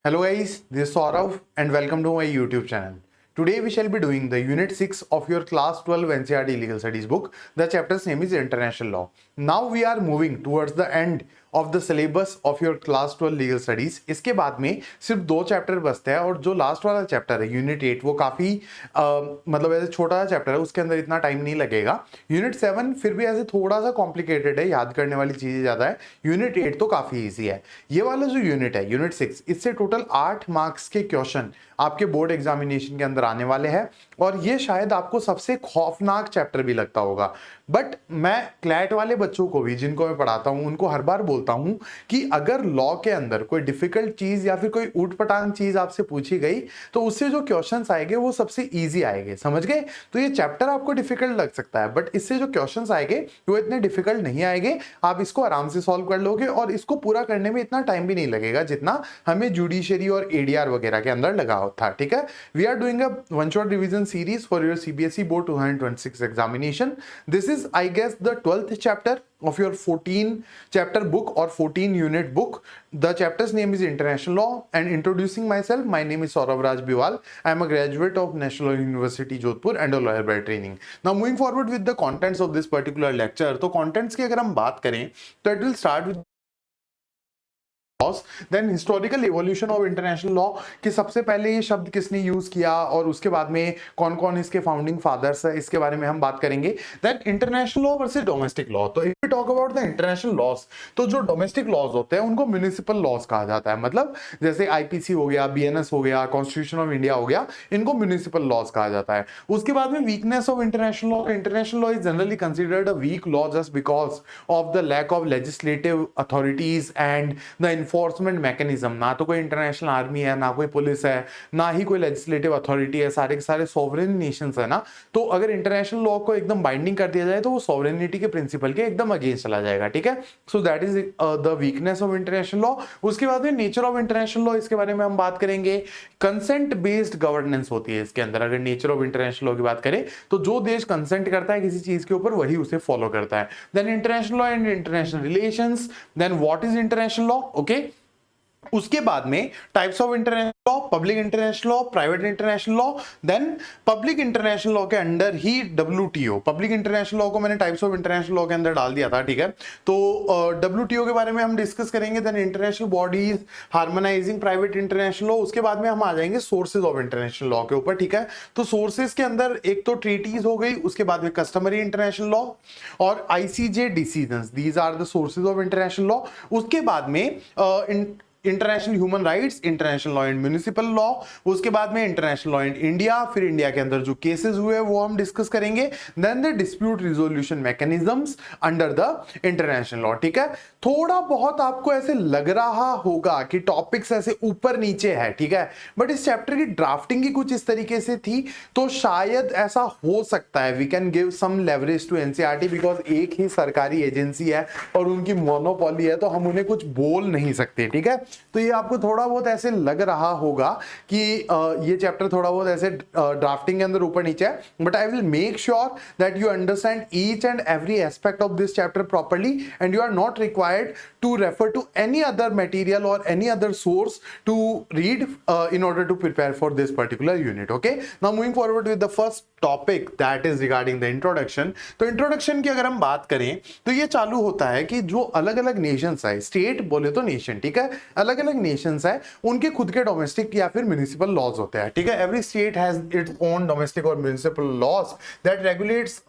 Hello guys, this is Saurav and welcome to my YouTube channel. Today we shall be doing the Unit 6 of your Class 12 NCERT Legal Studies book. The chapter's name is International Law. Now we are moving towards the end of the syllabus of your Class 12 Legal Studies. इसके बाद में सिर्फ 2 chapter बचते हैं और जो last वाला chapter है यूनिट 8 वो काफ़ी मतलब ऐसे छोटा सा चैप्टर है, उसके अंदर इतना टाइम नहीं लगेगा. यूनिट 7 फिर भी ऐसे थोड़ा सा कॉम्प्लिकेटेड है, याद करने वाली चीज़ें ज़्यादा है. यूनिट 8 तो काफ़ी ईजी है. ये वाला जो यूनिट है यूनिट 6, इससे टोटल 8 मार्क्स के क्वेश्चन आपके बोर्ड एग्जामिनेशन के अंदर आने वाले हैं और ये शायद आपको सबसे खौफनाक चैप्टर भी लगता होगा. बट मैं क्लैट वाले बच्चों को भी जिनको मैं पढ़ाता हूं उनको हर बार बोलता हूं कि अगर लॉ के अंदर कोई डिफिकल्ट चीज या फिर कोई ऊटपटांग चीज आपसे पूछी गई तो उससे जो क्वेश्चंस आएंगे वो सबसे इजी आएंगे. समझ गए? तो ये चैप्टर आपको डिफिकल्ट लग सकता है बट इससे जो क्वेश्चंस आएंगे वो इतने डिफिकल्ट नहीं आएंगे. आप इसको आराम से सॉल्व कर लोगे और इसको पूरा करने में इतना टाइम भी नहीं लगेगा जितना हमें जुडिशरी और एडीआर वगैरह के अंदर लगा था. ठीक है, we are doing a one shot revision series for your CBSE board 2026 examination. This is I guess the 12th chapter of your 14 chapter book or 14 unit book. The chapter's name is International Law, and introducing myself, my name is Saurav Raj Biwal. I am a graduate of National University Jodhpur and a lawyer by training. Now moving forward with the contents of this particular lecture, तो contents की अगर हम बात करें तो it will start with then historical evolution of international law कि सबसे पहले ये शब्द किसने यूज किया और उसके बाद में कौन कौन इसके फाउंडिंग फादर्स है, इसके बारे में हम बात करेंगे. Then international law versus domestic law. तो if we talk about the international laws तो जो डोमेस्टिक लॉज होते हैं उनको म्युनिसिपल लॉज कहा जाता है. मतलब जैसे आईपीसी हो गया, बीएनएस हो गया, कॉन्स्टिट्यूशन ऑफ इंडिया हो गया, इनको म्युनिसिपल लॉज कहा जाता है. उसके बाद में weakness of international law. International law is generally considered a weak law just because of the lack of legislative authorities and the enforcement mechanism. ना तो कोई इंटरनेशनल आर्मी है, ना कोई पुलिस है, ना ही कोई लेजिस्लेटिव अथॉरिटी है, सारे के सारे सॉवरेन नेशंस है ना. तो अगर इंटरनेशनल लॉ को एकदम बाइंडिंग कर दिया जाए तो वो सॉवरेनिटी के प्रिंसिपल के एकदम अगेंस्ट चला जाएगा. ठीक है, so that is the weakness of international law. उसके बाद में नेचर ऑफ इंटरनेशनल लॉ, इसके बारे में हम बात करेंगे. कंसेंट बेस्ड गवर्नेंस होती है इसके अंदर. अगर नेचर ऑफ इंटरनेशनल लॉ की बात करें तो जो देश कंसेंट करता है किसी चीज के ऊपर वही उसे फॉलो करता है. Then international law and international relations. Then what is international law. Okay, उसके बाद में types of international law, public international law, private international law. Then public international law के अंडर ही डब्ल्यूटीओ. पब्लिक इंटरनेशनल लॉ को मैंने types of international law के अंदर डाल दिया था. ठीक है, तो डब्ल्यूटीओ के बारे में हम डिस्कस करेंगे. Then international bodies, harmonising private international law. उसके बाद में हम आ जाएंगे सोर्सेज ऑफ इंटरनेशनल लॉ के ऊपर. ठीक है, तो सोर्सेज के अंदर एक तो ट्रीटीज हो गई, उसके बाद में कस्टमरी इंटरनेशनल लॉ और ICJ decisions. These are the sources of international law. उसके बाद में international human rights, international law and municipal law. उसके बाद में इंटरनेशनल लॉ एंड इंडिया. फिर इंडिया के अंदर जो केसेस हुए वो हम डिस्कस करेंगे. Then the dispute resolution mechanisms under the international law. ठीक है, थोड़ा बहुत आपको ऐसे लग रहा होगा कि टॉपिक्स ऐसे ऊपर नीचे है. ठीक है, बट इस चैप्टर की ड्राफ्टिंग की कुछ इस तरीके से थी तो शायद ऐसा हो सकता है we can give some leverage to NCERT because एक ही सरकारी एजेंसी है और उनकी मोनोपोली है तो हम उन्हें कुछ बोल नहीं सकते. ठीक है, तो ये आपको थोड़ा बहुत ऐसे लग रहा होगा कि ये चैप्टर थोड़ा बहुत ऐसे ड्राफ्टिंग के अंदर ऊपर नीचे है. But I will make sure that you understand each and every aspect of this chapter properly and you are not required to refer to any other material or any other source to read in order to prepare for this particular unit. Okay, now moving forward with the first topic that is regarding the introduction. तो introduction की अगर हम बात करें तो ये चालू होता है कि जो अलग अलग नेशंस है, स्टेट बोले तो नेशन. ठीक है, अलग अलग नेशंस है, उनके खुद के डोमेस्टिक या फिर म्युनिसिपल लॉज होते हैं. ठीक है, every state has its own domestic और municipal laws that regulates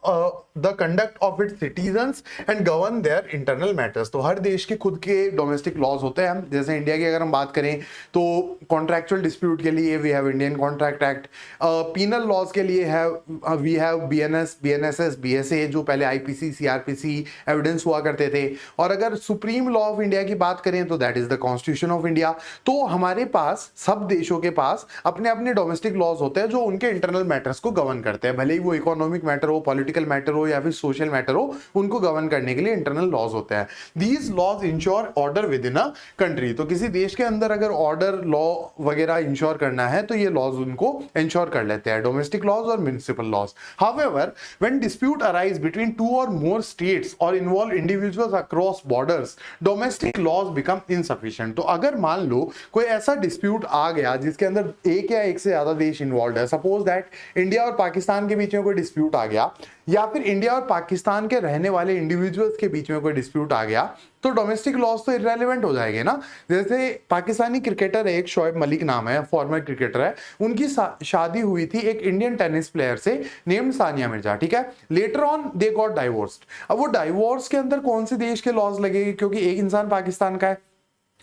the conduct of its citizens and govern their internal matters. तो हर देश के खुद के डोमेस्टिक लॉज होते हैं. जैसे इंडिया की अगर हम बात करें तो कॉन्ट्रैक्चुअल डिस्प्यूट के लिए we have Indian contract act. Penal laws के लिए है we have BNS, BNSS, BSA जो पहले आईपीसी, सीआरपीसी एविडेंस हुआ करते थे. और अगर सुप्रीम लॉ ऑफ इंडिया की बात करें तो that is the constitution of India. तो हमारे पास सब देशों के पास अपने अपने डोमेस्टिक लॉज होते हैं जो उनके इंटरनल मैटर्स को गवर्न करते हैं. भले ही वो इकोनॉमिक मैटर हो, पॉलिटिकल मैटर हो या फिर सोशल मैटर हो, उनको गवर्न करने के लिए इंटरनल लॉज होते हैं. These laws ensure order within a country. तो किसी देश के अंदर अगर ऑर्डर, लॉ वगैरह इंश्योर करना है तो ये लॉज उनको इंश्योर कर लेते हैं, डोमेस्टिक लॉज और municipal laws. However, when dispute arise between two or more states or involve individuals across borders, domestic laws become insufficient. तो अगर मान लो कोई ऐसा डिस्प्यूट आ गया जिसके अंदर एक या एक से ज्यादा देश इन्वॉल्व है, सपोज दैट इंडिया और पाकिस्तान के बीच में कोई डिस्प्यूट आ गया, या फिर इंडिया और पाकिस्तान के रहने वाले इंडिविजुअल्स के बीच में कोई डिस्प्यूट आ गया, तो डोमेस्टिक लॉज तो इररेलेवेंट हो जाएंगे ना। जैसे पाकिस्तानी क्रिकेटर है, एक शोएब मलिक नाम है, फॉर्मर क्रिकेटर है, उनकी शादी हुई थी एक इंडियन टेनिस प्लेयर से नेम्ड सानिया मिर्जा, ठीक है। Later on they got divorced. अब वो डाइवोर्स के अंदर कौन से देश के लॉज लगेगी, क्योंकि एक इंसान पाकिस्तान का है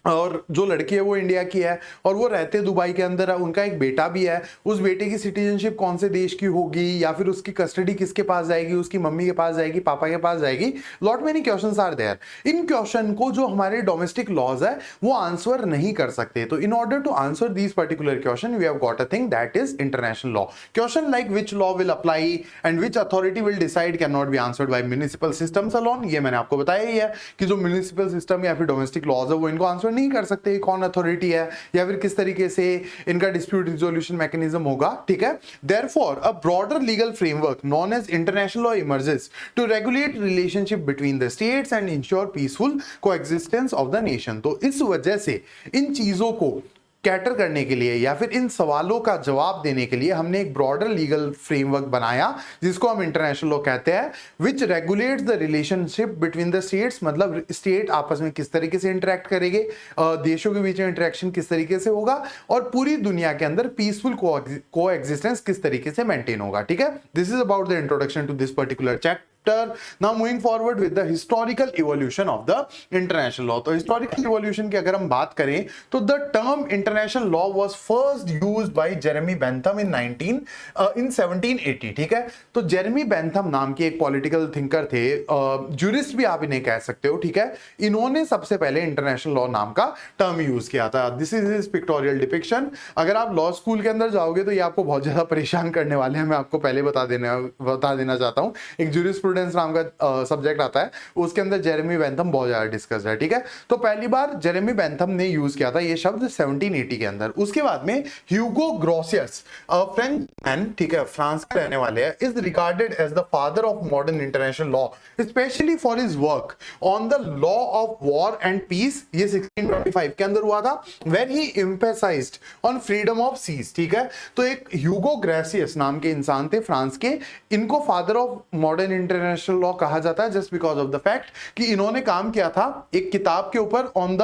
और जो लड़की है वो इंडिया की है और वो रहते दुबई के अंदर है, उनका एक बेटा भी है, उस बेटे की सिटीजनशिप कौन से देश की होगी, या फिर उसकी कस्टडी किसके पास जाएगी, उसकी मम्मी के पास जाएगी, पापा के पास जाएगी। Lot many questions are there. इन क्वेश्चन को जो हमारे डोमेस्टिक लॉज है वो आंसर नहीं कर सकते। तो in order to answer these particular question we have got a thing that is international law. Question like which law will apply and which authority will decide can not be answered by municipal systems alone. ये मैंने आपको बताया ही है कि जो municipal system या फिर domestic laws है वो इनको आंसर नहीं कर सकते, अथॉरिटी है या फिर किस तरीके से इनका डिस्प्यूट रिजोल्यूशन मैकेनिज्म होगा, ठीक है। Therefore a broader legal framework known as international law emerges to regulate relationship between the states and ensure peaceful coexistence of the nation. तो इस वजह से इन चीजों को कैटर करने के लिए या फिर इन सवालों का जवाब देने के लिए हमने एक ब्रॉडर लीगल फ्रेमवर्क बनाया जिसको हम इंटरनेशनल लॉ कहते हैं, which regulates the relationship between the states. मतलब स्टेट आपस में किस तरीके से इंटरेक्ट करेंगे, देशों के बीच में इंटरेक्शन किस तरीके से होगा, और पूरी दुनिया के अंदर पीसफुल को एग्जिस्टेंस किस तरीके से मेंटेन होगा, ठीक है। This is about the introduction to this particular chapter. Now moving forward with the historical evolution of the international law। तो historical evolution की अगर हम बात करें तो the term international law was first used by Jeremy Bentham in 1780, ठीक है। तो जेरेमी बेंथम नाम के एक पॉलिटिकल थिंकर थे, जूरिस्ट भी आप इन्हें कह सकते हो, ठीक है। इन्होंने सबसे पहले इंटरनेशनल लॉ नाम का टर्म यूज किया था। This is his pictorial depiction. अगर आप लॉ स्कूल के अंदर जाओगे तो ये आपको बहुत ज्यादा परेशान करने वाले हैं, मैं आपको पहले बता देना चाहता हूं। एक जूरिस्प्रूडेंस नाम का सब्जेक्ट आता है, उसके अंदर जेरेमी बेंथम बहुत ज्यादा डिस्कस है, ठीक है। तो पहली बार जेरेमी बेंथम ने यूज किया था ये शब्द 1780 के अंदर। उसके बाद में ह्यूगो ग्रोसियस, फ्रेंच मैन, ठीक है, फ्रांस के रहने वाले हैं, is regarded as the father of modern international law specially for his work on the law of war and peace. ये 1625 के अंदर हुआ था, where he emphasised on freedom of seas, ठीक है। तो एक ह्यूगो ग्रेसियस नाम के इंसान थे फ्रांस के, इनको father of modern international law कहा जाता है just because of the fact कि इन्होंने काम किया था एक किताब के ऊपर on the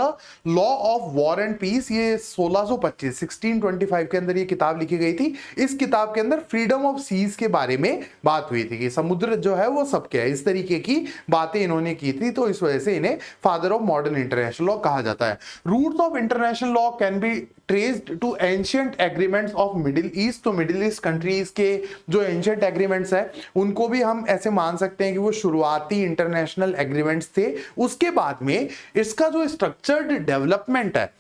law of war and peace. ये 1625 के अंदर ये किताब लिखी गई थी। इस किताब के अंदर फ्रीडम ऑफ सीज के बारे में बात हुई थी कि समुद्र जो है वो सबके है, इस तरीके की बातें इन्होंने की थी। तो इस वजह से इन्हें father of modern international law कहा जाता है। Roots of international law can be traced to ancient agreements of Middle East. तो मिडिल ईस्ट कंट्रीज के जो एंशिएंट एग्रीमेंट्स है उनको भी हम ऐसे मान सकते हैं कि वो शुरुआती इंटरनेशनल एग्रीमेंट्स थे। उसके बाद में इसका जो स्ट्रक्चर्ड डेवलपमेंट है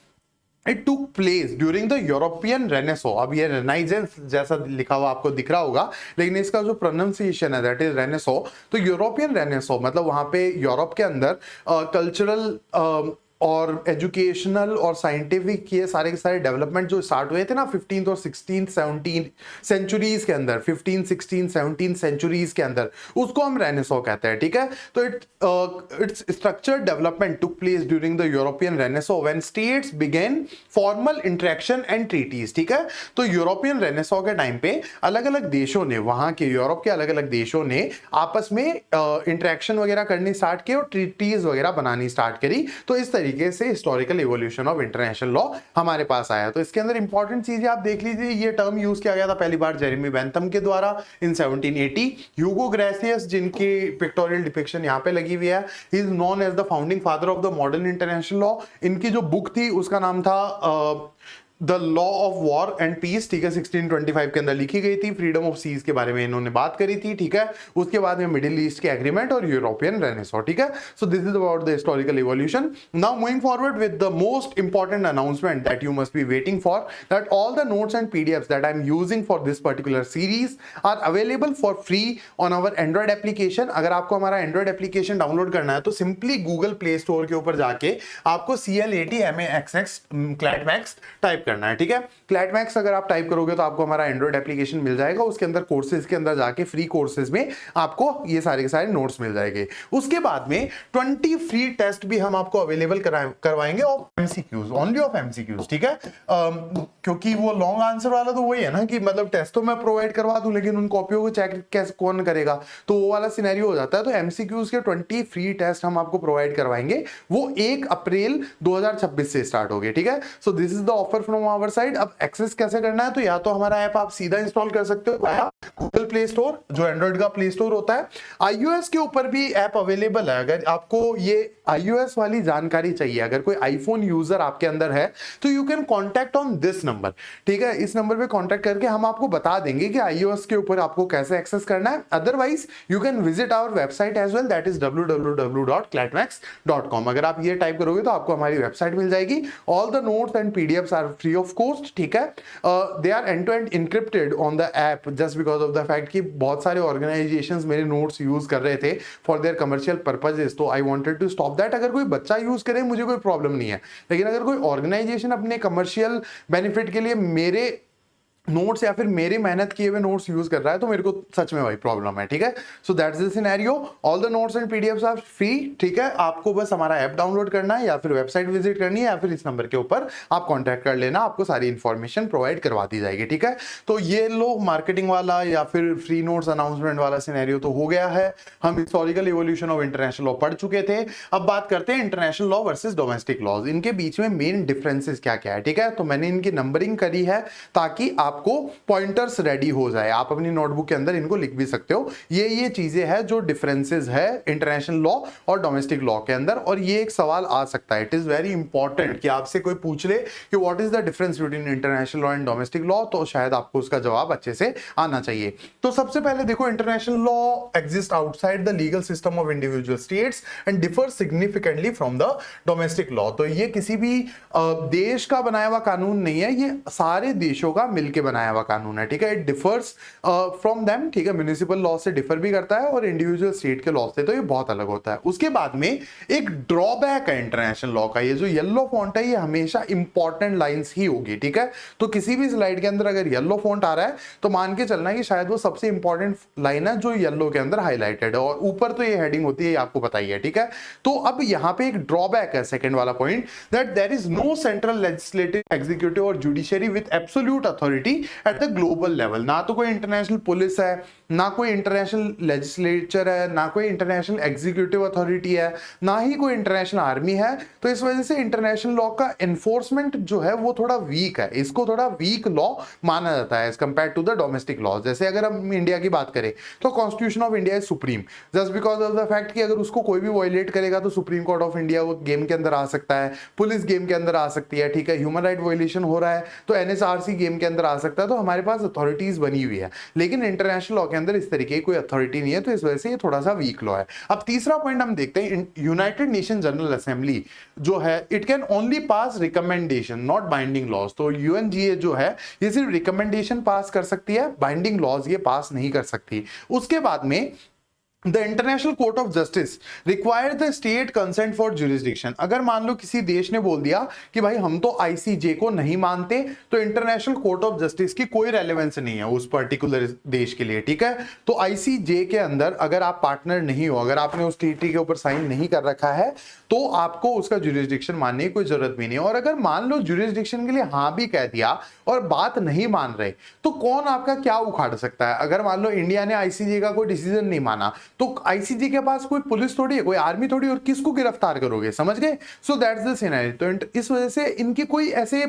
it took place during the European renaissance. अब ये रेनाइजेंस जैसा लिखा हुआ आपको दिख रहा होगा, लेकिन इसका जो प्रोनाउंसिएशन है दैट इज रेनेसो। तो यूरोपियन रेनेसो मतलब वहां पे यूरोप के अंदर कल्चरल और एजुकेशनल और साइंटिफिक ये सारे के सारे डेवलपमेंट जो स्टार्ट हुए थे ना 15th और 16th 17th सेंचुरीज के अंदर, 15 16 17 सेंचुरीज के अंदर, उसको हम रेनेसो कहते हैं, ठीक है। तो its structured development took place during the European renaissance when states began formal interaction and treaties, ठीक है। तो यूरोपियन रेनेसो के टाइम पे अलग अलग देशों ने, वहां के यूरोप के अलग अलग देशों ने आपस में इंटरेक्शन वगैरह करनी स्टार्ट की और ट्रीटीज वगैरह बनानी स्टार्ट करी। तो इस तरीके से historical evolution of international law हमारे पास आया। तो इसके अंदर इंपॉर्टेंट चीजें आप देख लीजिए, ये टर्म यूज किया गया था पहली बार जेरेमी बेंथम के द्वारा इन 1780। ह्यूगो ग्रेसियस जिनकी पिक्टोरियल डिपिक्शन यहां पे लगी हुई है, he is known as the founding father of the modern international law. इनकी जो बुक थी उसका नाम था the law of war and peace, ठीक है, 1625 के अंदर लिखी गई थी। फ्रीडम ऑफ सीज के बारे में इन्होंने बात करी थी, ठीक है। उसके बाद में मिडिल ईस्ट के एग्रीमेंट और यूरोपियन रेनेसो, ठीक है। So this is about the historical evolution. Now moving forward with the most important announcement that you must be waiting for, that all the notes and PDFs that I am using for this particular series are available for free on our Android application. अगर आपको हमारा Android application download करना है तो simply Google play store के ऊपर जाके आपको CLATMAXX ClatMax टाइप करना है, ठीक है। क्लैटमैक्स अगर आप टाइप करोगे तो आपको हमारा एंड्रॉइड एप्लीकेशन मिल जाएगा, उसके अंदर कोर्सेज के अंदर जाके फ्री कोर्सेज में आपको ये सारे के सारे नोट्स मिल जाएंगे। उसके बाद में 20 फ्री टेस्ट भी हम आपको अवेलेबल करवाएंगे of MCQs, only of MCQs, ठीक है। क्योंकि वो लॉन्ग आंसर वाला तो वही है ना कि मतलब टेस्ट तो मैं प्रोवाइड करवा दूं लेकिन उन कॉपियों को चेक कैसे कौन करेगा, तो वो वाला सिनेरियो हो जाता है। तो एमसीक्यूज के 20 फ्री टेस्ट हम आपको प्रोवाइड करवाएंगे, वो 1 अप्रैल 2026 से स्टार्ट हो गए, ठीक है। So this is the offer from our side. अब एक्सेस कैसे करना है, तो या तो हमारा ऐप आप सीधा इंस्टॉल कर सकते हो गूगल प्ले स्टोर, जो एंड्रॉइड का प्ले स्टोर होता है। आईओएस के ऊपर भी ऐप अवेलेबल है। अगर आपको ये आईओएस वाली जानकारी चाहिए, अगर कोई आईफोन यूजर आपके अंदर है तो you can contact on this number, ठीक है। इस नंबर पे कॉन्टैक्ट करके हम आपको बता देंगे कि आईओएस के ऊपर आपको कैसे एक्सेस करना है। Otherwise you can visit our website as well, that is www.clatmax.com। अगर आप ये टाइप करोगे तो आपको हमारी वेबसाइट मिल जाएगी। All the notes and PDFs are free of cost, ठीक है। They are end to end encrypted on the app just because of the fact कि बहुत सारे ऑर्गेनाइजेशंस मेरे नोट्स यूज कर रहे थे फॉर देयर कमर्शियल पर्पजेस, तो I wanted to stop that. अगर कोई बच्चा यूज करे मुझे कोई प्रॉब्लम नहीं है, लेकिन अगर कोई ऑर्गेनाइजेशन अपने कमर्शियल बेनिफिट के लिए मेरे नोट्स या फिर मेरे मेहनत किए हुए नोट्स यूज कर रहा है तो मेरे को सच में भाई प्रॉब्लम है, ठीक है। So that's the scenario. All the notes and PDFs are free, ठीक है। आपको बस हमारा ऐप डाउनलोड करना है या फिर वेबसाइट विजिट करनी है या फिर इस नंबर के ऊपर आप कांटेक्ट कर लेना, आपको सारी इंफॉर्मेशन प्रोवाइड करवा दी जाएगी, ठीक है। तो ये लो मार्केटिंग वाला या फिर फ्री नोट्स अनाउंसमेंट वाला सिनेरियो तो हो गया है। हम historical evolution of international law पढ़ चुके थे। अब बात करते हैं international law versus domestic laws, इनके बीच में मेन डिफरेंसेस क्या क्या है, ठीक है। तो मैंने इनकी नंबरिंग करी है ताकि आपको पॉइंटर्स रेडी हो जाए, आप अपनी नोटबुक के अंदर इनको लिख भी सकते हो। ये चीजें हैं जो डिफरेंसेस है इंटरनेशनल लॉ और डोमेस्टिक लॉ के अंदर। और ये एक सवाल आ सकता है, इट इज वेरी इंपॉर्टेंट कि आपसे कोई पूछ ले कि what is the difference between international law and domestic law, तो शायद आपको उसका जवाब अच्छे से आना चाहिए। तो सबसे पहले देखो, international law exist outside the legal system of individual states and differ significantly from the domestic law. तो ये किसी भी देश का बनाया हुआ कानून नहीं है, ये सारे देशों का मिलकर बनाया हुआ कानून है, ठीक है। इट डिफर्स फ्रॉम देम, ठीक है। म्युनिसिपल लॉ से डिफर भी करता है और इंडिविजुअल स्टेट के लॉ से तो ये बहुत अलग होता है। उसके बाद में एक ड्रॉबैक है इंटरनेशनल लॉ का, ये जो येलो फॉन्ट है ये हमेशा इंपॉर्टेंट लाइंस ही होगी, ठीक है। तो किसी भी स्लाइड के अंदर अगर येलो फॉन्ट आ रहा है तो मान के चलना है कि शायद वो सबसे इंपॉर्टेंट लाइन है जो येलो के अंदर हाईलाइटेड है, और ऊपर तो ये हेडिंग होती है, आपको पता ही है, ठीक है। तो अब यहां पे एक ड्रॉबैक है, सेकंड वाला point, that there is no central legislative, executive और judiciary with absolute authority at the global level. ना तो कोई इंटरनेशनल पुलिस है, ना कोई इंटरनेशनल लेजिस्लेचर है, ना कोई इंटरनेशनल एग्जीक्यूटिव अथॉरिटी है, ना ही कोई इंटरनेशनल आर्मी है। तो इस वजह से इंटरनेशनल लॉ का एनफोर्समेंट जो है वो थोड़ा वीक है, इसको थोड़ा वीक लॉ माना जाता है as compare to the domestic law. जैसे अगर हम इंडिया की बात करें तो constitution of India is supreme, just because of the fact कि अगर उसको कोई भी वायलेट करेगा तो सुप्रीम कोर्ट ऑफ इंडिया वो गेम के अंदर आ सकता है, पुलिस गेम के अंदर आ सकती है, ठीक है। ह्यूमन राइट वायलेशन हो रहा है तो एनएचआरसी गेम के अंदर आ सकता है। तो हमारे पास अथॉरिटीज बनी हुई है, लेकिन इंटरनेशनल लॉ के अंदर इस तरीके की कोई अथॉरिटी नहीं है, तो इस वजह से ये थोड़ा सा वीक लॉ है। अब तीसरा पॉइंट हम देखते हैं, यूनाइटेड नेशन जनरल असेंबली जो है it can only pass recommendation not binding laws. तो यूएनजीए जो है ये सिर्फ रिकमेंडेशन पास कर सकती है, बाइंडिंग लॉज ये पास नहीं कर सकती। उसके बाद में The International Court of Justice required the state consent for jurisdiction। अगर मान लो किसी देश ने बोल दिया कि भाई हम तो आईसीजे को नहीं मानते, तो इंटरनेशनल कोर्ट ऑफ जस्टिस की कोई रेलेवेंस नहीं है उस पर्टिकुलर देश के लिए, ठीक है। तो आईसीजे के अंदर अगर आप पार्टनर नहीं हो, अगर आपने उस ट्रीटी के ऊपर साइन नहीं कर रखा है, तो आपको उसका जुरिस्डिक्शन मानने की कोई जरूरत भी नहीं है। और अगर मान लो जुरिस्डिक्शन के लिए हाँ भी कह दिया और बात नहीं मान रहे, तो कौन आपका क्या उखाड़ सकता है। अगर मान लो इंडिया ने आईसीजे का कोई डिसीजन नहीं माना, तो आईसीजे के पास कोई पुलिस थोड़ी है, कोई आर्मी थोड़ी, और किसको गिरफ्तार करोगे, समझ गए। सो दैट्स द सिनेरियो। तो इस वजह से इनकी कोई ऐसे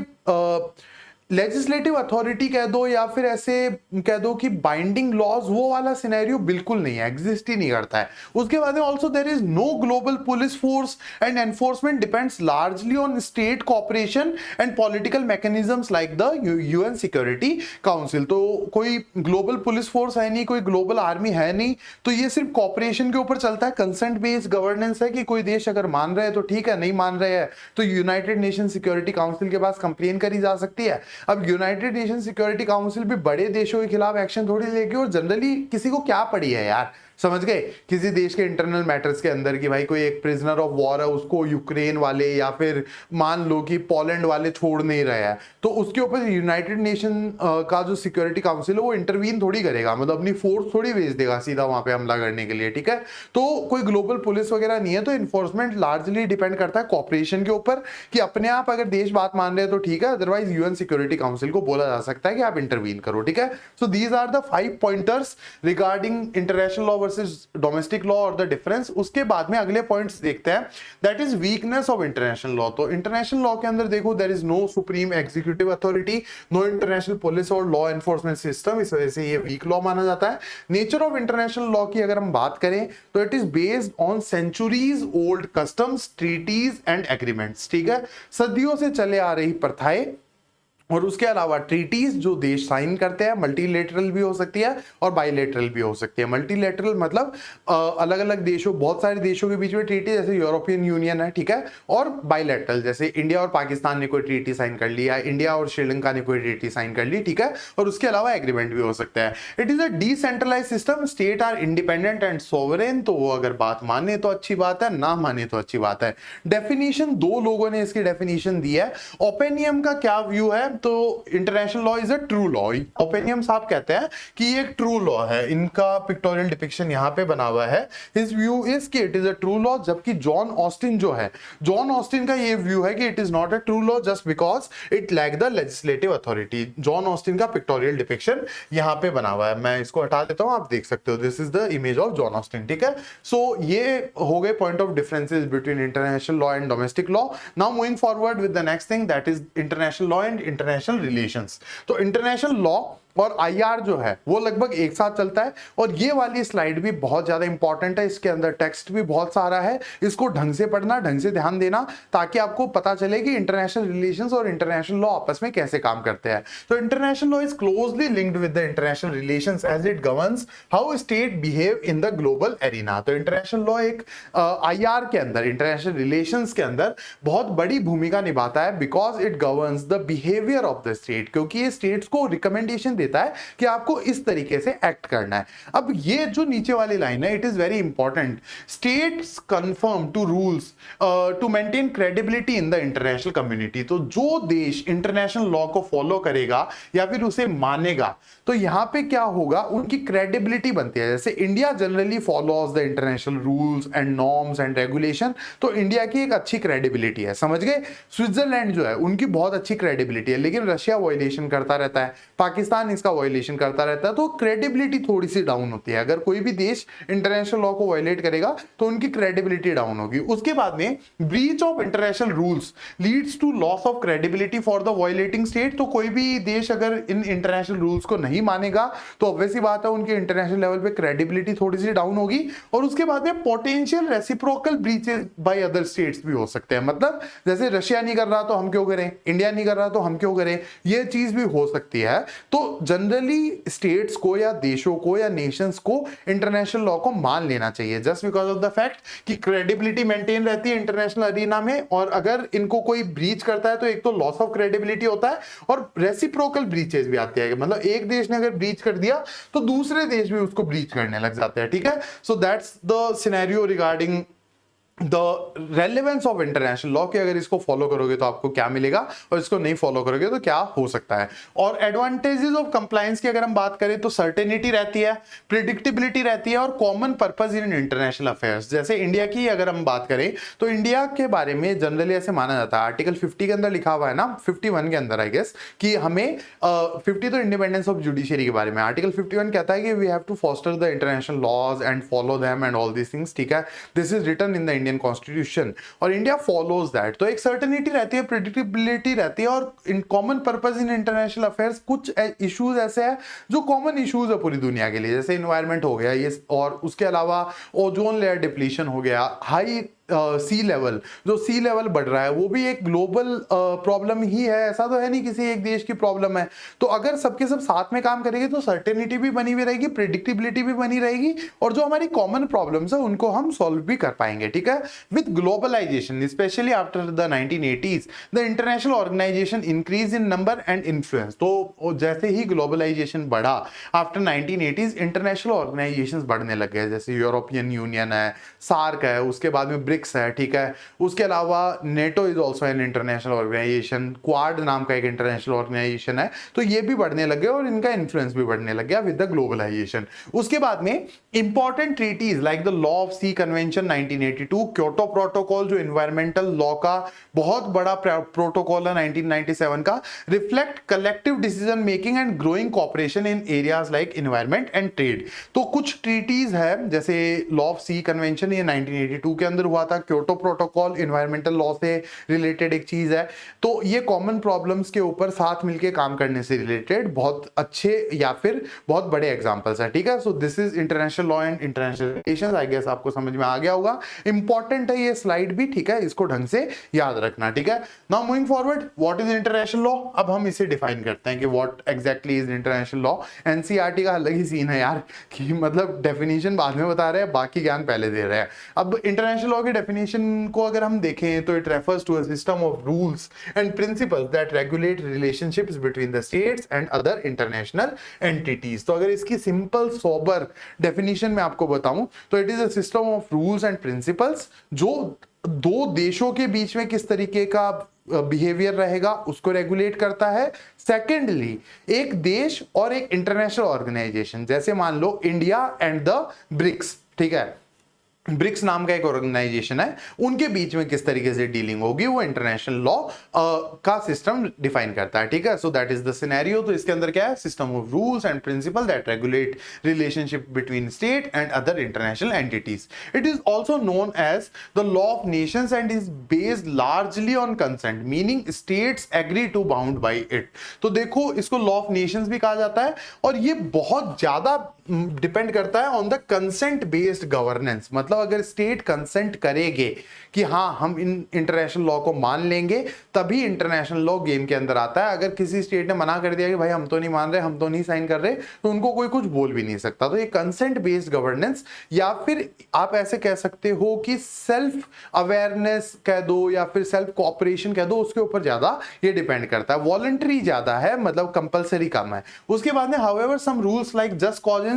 लेजिस्लेटिव अथॉरिटी कह दो या फिर ऐसे कह दो कि बाइंडिंग लॉज, वो वाला सिनेरियो बिल्कुल नहीं है, एग्जिस्ट ही नहीं करता है। उसके बाद में also there is no global police force and enforcement depends largely on state cooperation and political mechanisms like the UN Security Council. तो कोई ग्लोबल पुलिस फोर्स है नहीं, कोई ग्लोबल आर्मी है नहीं, तो ये सिर्फ कॉपरेशन के ऊपर चलता है, कंसेंट बेस्ड गवर्नेंस है कि कोई देश अगर मान रहे हैं तो ठीक है, नहीं मान रहे हैं तो यूनाइटेड नेशन सिक्योरिटी काउंसिल के पास कंप्लेन करी जा सकती है। अब यूनाइटेड नेशन सिक्योरिटी काउंसिल भी बड़े देशों के खिलाफ एक्शन थोड़ी लेगी, और जनरली किसी को क्या पड़ी है यार, समझ गए, किसी देश के इंटरनल मैटर्स के अंदर कि भाई कोई एक प्रिजनर ऑफ वॉर है, उसको यूक्रेन वाले या फिर मान लो कि पोलैंड वाले छोड़ नहीं रहे हैं, तो उसके ऊपर यूनाइटेड नेशन का जो सिक्योरिटी काउंसिल है वो इंटरवीन थोड़ी करेगा, मतलब अपनी फोर्स थोड़ी भेज देगा सीधा वहां पे हमला करने के लिए, ठीक है। तो कोई ग्लोबल पुलिस वगैरह नहीं है, तो इन्फोर्समेंट लार्जली डिपेंड करता है कॉपरेशन के ऊपर कि अपने आप अगर देश बात मान रहे हैं तो ठीक है, अदरवाइज यूएन सिक्योरिटी काउंसिल को बोला जा सकता है कि आप इंटरवीन करो, ठीक है। So these are the 5 pointers regarding international law versus domestic law और द डिफरेंस। उसके बाद में अगले पॉइंट्स देखते हैं, that is weakness of international law. तो इंटरनेशनल लॉ के अंदर देखो, there is no supreme executive authority, no international police और लॉ एनफोर्समेंट सिस्टम, इस वजह से ये वीक लॉ माना जाता है। नेचर ऑफ इंटरनेशनल लॉ की अगर हम बात करें तो it is based on centuries old customs, treaties and agreements, ठीक है, सदियों से चले आ रही प्रथाएं और उसके अलावा ट्रीटीज जो देश साइन करते हैं, मल्टीलेटरल भी हो सकती है और बाइलेटरल भी हो सकती है। मल्टीलेटरल मतलब अलग अलग देशों, बहुत सारे देशों के बीच में ट्रीटी, जैसे यूरोपियन यूनियन है, ठीक है, और बाइलेटरल जैसे इंडिया और पाकिस्तान ने कोई ट्रीटी साइन कर ली, या इंडिया और श्रीलंका ने कोई ट्रीटी साइन कर ली, ठीक है, और उसके अलावा एग्रीमेंट भी हो सकता है। It is a decentralise system, state are independent and sovereign. तो वो अगर बात माने तो अच्छी बात है, ना माने तो अच्छी बात है। डेफिनेशन, दो लोगों ने इसकी डेफिनेशन दी है। ओपिनियम का क्या व्यू है, तो international law is a true law. Oppenheim साहब कहते हैं कि ये एक ट्रू लॉ है, इनका पिक्टोरियल डिपिक्शन यहां पे बना हुआ है। हिज व्यू इज कि it is a true law, जबकि जॉन ऑस्टिन जो है, जॉन ऑस्टिन का ये व्यू है कि it is not a true law just because it lack the legislative authority. John Austin का पिक्टोरियल डिपिक्शन यहां पे बना हुआ है, मैं इसको हटा देता हूं, आप देख सकते हो, this is the image of John Austin, ठीक है। सो ये हो गए point of differences between international law and domestic law. Now moving forward with the next thing, that is international law and international relations. तो इंटरनेशनल लॉ और IR जो है वो लगभग एक साथ चलता है, और ये वाली स्लाइड भी बहुत ज्यादा इंपॉर्टेंट है, इसके अंदर टेक्स्ट भी बहुत सारा है, इसको ढंग से पढ़ना, ढंग से ध्यान देना, ताकि आपको पता चले कि इंटरनेशनल रिलेशंस और इंटरनेशनल लॉ आपस में कैसे काम करते हैं। तो international law is closely linked with the international relations as it governs how state behave in the global arena. तो इंटरनेशनल लॉ एक आईआर के अंदर, इंटरनेशनल रिलेशंस के अंदर बहुत बड़ी भूमिका निभाता है, because it governs the behaviour of the state, क्योंकि ये स्टेट्स को रिकमेंडेशन देता है कि आपको इस तरीके से एक्ट करना है। अब ये जो नीचे वाली लाइन है, it is very important, states conform to rules to maintain credibility in the international community. तो जो देश इंटरनेशनल लॉ को फॉलो करेगा या फिर उसे मानेगा, तो यहां पे क्या होगा, उनकी क्रेडिबिलिटी बनती है। जैसे India generally follows the international rules and norms and regulation, तो इंडिया की एक अच्छी क्रेडिबिलिटी है, समझ गए। स्विट्जरलैंड जो है उनकी बहुत अच्छी क्रेडिबिलिटी है, लेकिन रशिया वायलेशन करता रहता है, पाकिस्तान इसका वायलेशन करता रहता है, तो क्रेडिबिलिटी थोड़ी सी डाउन होती है। अगर कोई भी देश इंटरनेशनल लॉ को वायलेट करेगा तो उनकी क्रेडिबिलिटी डाउन होगी। उसके बाद में breach of international rules leads to loss of credibility for the violating state. तो कोई भी देश अगर इन इंटरनेशनल रूल्स को नहीं मानेगा तो ऑब्वियसली बात है उनकी इंटरनेशनल लेवल पे क्रेडिबिलिटी थोड़ी सी डाउन होगी। और उसके बाद में potential reciprocal breaches by other states भी हो सकते हैं, मतलब जैसे रशिया नहीं कर रहा तो हम क्यों करें, इंडिया नहीं कर रहा तो हम क्यों करें, ये चीज भी हो सकती है। तो जनरली स्टेट्स को या देशों को या नेशंस को इंटरनेशनल लॉ को मान लेना चाहिए, just because of the fact कि क्रेडिबिलिटी मेंटेन रहती है इंटरनेशनल अरीना में। और अगर इनको कोई ब्रीच करता है तो एक तो लॉस ऑफ क्रेडिबिलिटी होता है और रेसिप्रोकल ब्रीचेस भी आती है, मतलब एक देश ने अगर ब्रीच कर दिया तो दूसरे देश भी उसको ब्रीच करने लग जाते हैं, ठीक है। So that's the scenario regarding the relevance of international law कि अगर इसको फॉलो करोगे तो आपको क्या मिलेगा और इसको नहीं फॉलो करोगे तो क्या हो सकता है। और एडवांटेजेस ऑफ कंप्लायंस की अगर हम बात करें तो सर्टेनिटी रहती है, प्रिडिक्टेबिलिटी रहती है और common purpose in international affairs. जैसे इंडिया की अगर हम बात करें तो इंडिया के बारे में जनरली ऐसे माना जाता है, आर्टिकल 50 के अंदर लिखा हुआ है ना, 51 के अंदर आई गेस, कि हमें 50 तो इंडिपेंडेंस ऑफ जुडिशरी के बारे में, आर्टिकल 51 कहता है कि we have to foster the international laws and follow them and all these things, ठीक है। This is written in the Indian constitution और इंडिया फॉलोज दैट। तो एक सर्टेनिटी रहती है, प्रेडिक्टेबिलिटी रहती है और in common purpose in international affairs. कुछ इश्यूज ऐसे हैं जो कॉमन इश्यूज है पूरी दुनिया के लिए, जैसे इन्वायरमेंट हो गया ये, और उसके अलावा ओजोन लेयर डिप्लीशन हो गया, हाई सी लेवल, जो सी लेवल बढ़ रहा है वो भी एक ग्लोबल प्रॉब्लम ही है, ऐसा तो है नहीं किसी एक देश की प्रॉब्लम है। तो अगर सबके सब साथ में काम करेंगे तो सर्टेनिटी भी बनी हुई रहेगी, प्रिडिक्टेबिलिटी भी बनी रहेगी, और जो हमारी कॉमन प्रॉब्लम्स है उनको हम सॉल्व भी कर पाएंगे, ठीक है। With globalisation specially after the 1980s the international organisation increase in number and influence. तो जैसे ही ग्लोबलाइजेशन बढ़ा आफ्टर 1980s इंटरनेशनल ऑर्गेनाइजेशंस बढ़ने लग गए, जैसे यूरोपियन यूनियन है, सार्क है, उसके बाद में ब्रिक्स है, ठीक है। उसके अलावा NATO is also an international organisation, Quad नाम का एक इंटरनेशनल ऑर्गेनाइजेशन है, तो ये भी बढ़ने लगे और इनका इन्फ्लुएंस भी बढ़ने लग गया विद द ग्लोबलाइजेशन। उसके बाद में important treaties like the law of sea convention 1982, Kyoto protocol जो एनवायरमेंटल लॉ का बहुत बड़ा प्रोटोकॉल है 1997 का, reflect collective decision making and growing cooperation in areas like environment and trade. तो कुछ ट्रीटीज है जैसे लॉ ऑफ सी कन्वेंशन, ये 1982 के अंदर हुआ था, क्योटो प्रोटोकॉल एनवायरमेंटल लॉ से रिलेटेड एक चीज है, तो ये कॉमन प्रॉब्लम्स के ऊपर साथ मिलके काम करने से रिलेटेड बहुत अच्छे या फिर बहुत बड़े एग्जांपल्स है, ठीक है। So this is international law and international relations, I guess आपको समझ में आ गया होगा। इंपॉर्टेंट है ये स्लाइड भी, ठीक है, इसको ढंग से याद रखना, ठीक है। Now moving forward, what is international law, अब हम इसे डिफाइन करते हैं कि what exactly is international law. NCERT का अलग ही सीन है यार, कि मतलब डेफिनेशन बाद में बता रहे हैं, बाकी ज्ञान पहले दे रहे हैं। अब इंटरनेशनल लॉ की डेफिनेशन को अगर हम देखें तो it refers to a system of rules and principles that regulate relationships between the states and other international entities. तो अगर इसकी सिंपल सोबर डेफिनेशन में आपको बताऊं तो it is a system of rules and principles जो दो देशों के बीच में किस तरीके का बिहेवियर रहेगा उसको रेगुलेट करता है। सेकेंडली, एक देश और एक इंटरनेशनल ऑर्गेनाइजेशन, जैसे मान लो इंडिया एंड द ब्रिक्स, ठीक है, ब्रिक्स नाम का एक ऑर्गेनाइजेशन है, उनके बीच में किस तरीके से डीलिंग होगी वो इंटरनेशनल लॉ का सिस्टम डिफाइन करता है, ठीक है। So that is the scenario. तो इसके अंदर क्या है, system of rules and principle that regulate relationship between state and other international entities. It is also known as the law of nations and is based largely on consent, meaning states agree to bound by it. तो देखो, इसको law of Nations भी कहा जाता है, और ये बहुत ज्यादा डिपेंड करता है on the consent based governance. मतलब अगर स्टेट कंसेंट करेंगे कि हाँ हम इन इंटरनेशनल लॉ को मान लेंगे, तभी इंटरनेशनल लॉ गेम के अंदर आता है। अगर किसी स्टेट ने मना कर दिया कि भाई हम तो नहीं मान रहे, हम तो नहीं साइन कर रहे, तो उनको कोई कुछ बोल भी नहीं सकता। तो ये कंसेंट बेस्ड गवर्नेंस, या फिर आप ऐसे कह सकते हो कि सेल्फ अवेयरनेस कह दो या फिर सेल्फ कोऑपरेशन कह दो, उसके ऊपर ज्यादा ये डिपेंड करता है। वॉलंटरी ज्यादा है, मतलब कंपलसरी कम है। उसके बाद में however some rules like jus cogens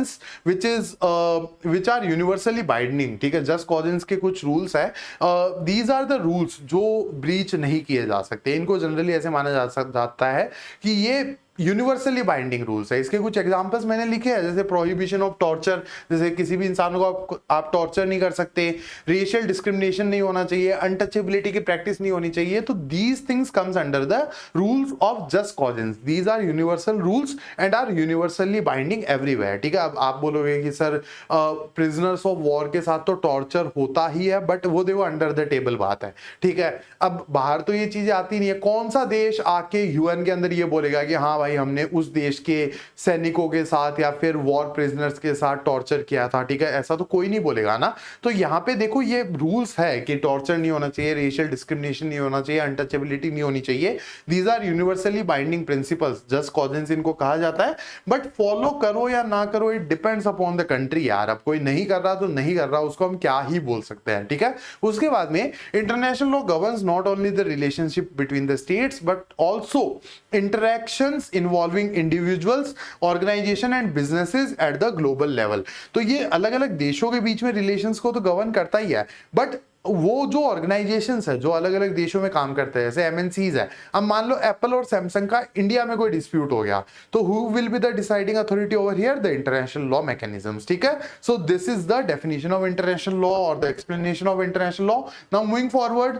which are universally binding, ठीक है, जस्ट कॉजेंस के कुछ रूल्स है, दीज आर द रूल्स जो ब्रीच नहीं किए जा सकते। इनको जनरली ऐसे माना जाता है कि ये यूनिवर्सली बाइंडिंग रूल्स है। इसके कुछ एग्जांपल्स मैंने लिखे हैं, जैसे प्रोहिबिशन ऑफ टॉर्चर, जैसे किसी भी इंसान को आप टॉर्चर नहीं कर सकते, रेशियल डिस्क्रिमिनेशन नहीं होना चाहिए, अनटचेबिलिटी की प्रैक्टिस नहीं होनी चाहिए। तो these things comes under the rules of jus cogens. These are universal rules and are universally binding everywhere, ठीक है। अब आप बोलोगे कि सर प्रिजनर्स ऑफ वॉर के साथ तो टॉर्चर होता ही है, बट वो देखो अंडर द टेबल बात है, ठीक है। अब बाहर तो ये चीजें आती नहीं है। कौन सा देश आके यूएन के अंदर ये बोलेगा कि हाँ भाई हमने उस देश के सैनिकों के साथ या फिर वॉर प्रिजनर्स के साथ टॉर्चर किया था, ठीक है, ऐसा तो कोई नहीं बोलेगा ना। तो यहाँ पे देखो ये रूल्स है कि टॉर्चर नहीं होना चाहिए, रेशियल डिस्क्रिमिनेशन नहीं होना चाहिए, अनटचेबिलिटी नहीं होनी चाहिए। These are universally binding principles, jus cogens इनको कहा जाता है। बट फॉलो करो या ना करो, it depends upon the country यार। अब कोई नहीं कर रहा तो नहीं कर रहा, उसको हम क्या ही बोल सकते हैं, ठीक है। उसके बाद में international law governs not only the relationship between the states but also interactions involving individuals, organisation and businesses at the global level. तो ये अलग अलग देशों के बीच में रिलेशंस को तो गवर्न करता ही है, बट वो जो ऑर्गेनाइजेशंस है जो अलग अलग देशों में काम करते हैं, जैसे एमएनसीज है, अब मान लो एप्पल और सैमसंग का इंडिया में कोई डिस्प्यूट हो गया, तो who will be the deciding authority over here? The international law mechanisms, ठीक है। So this is the definition of international law और the explanation of international law. Now moving forward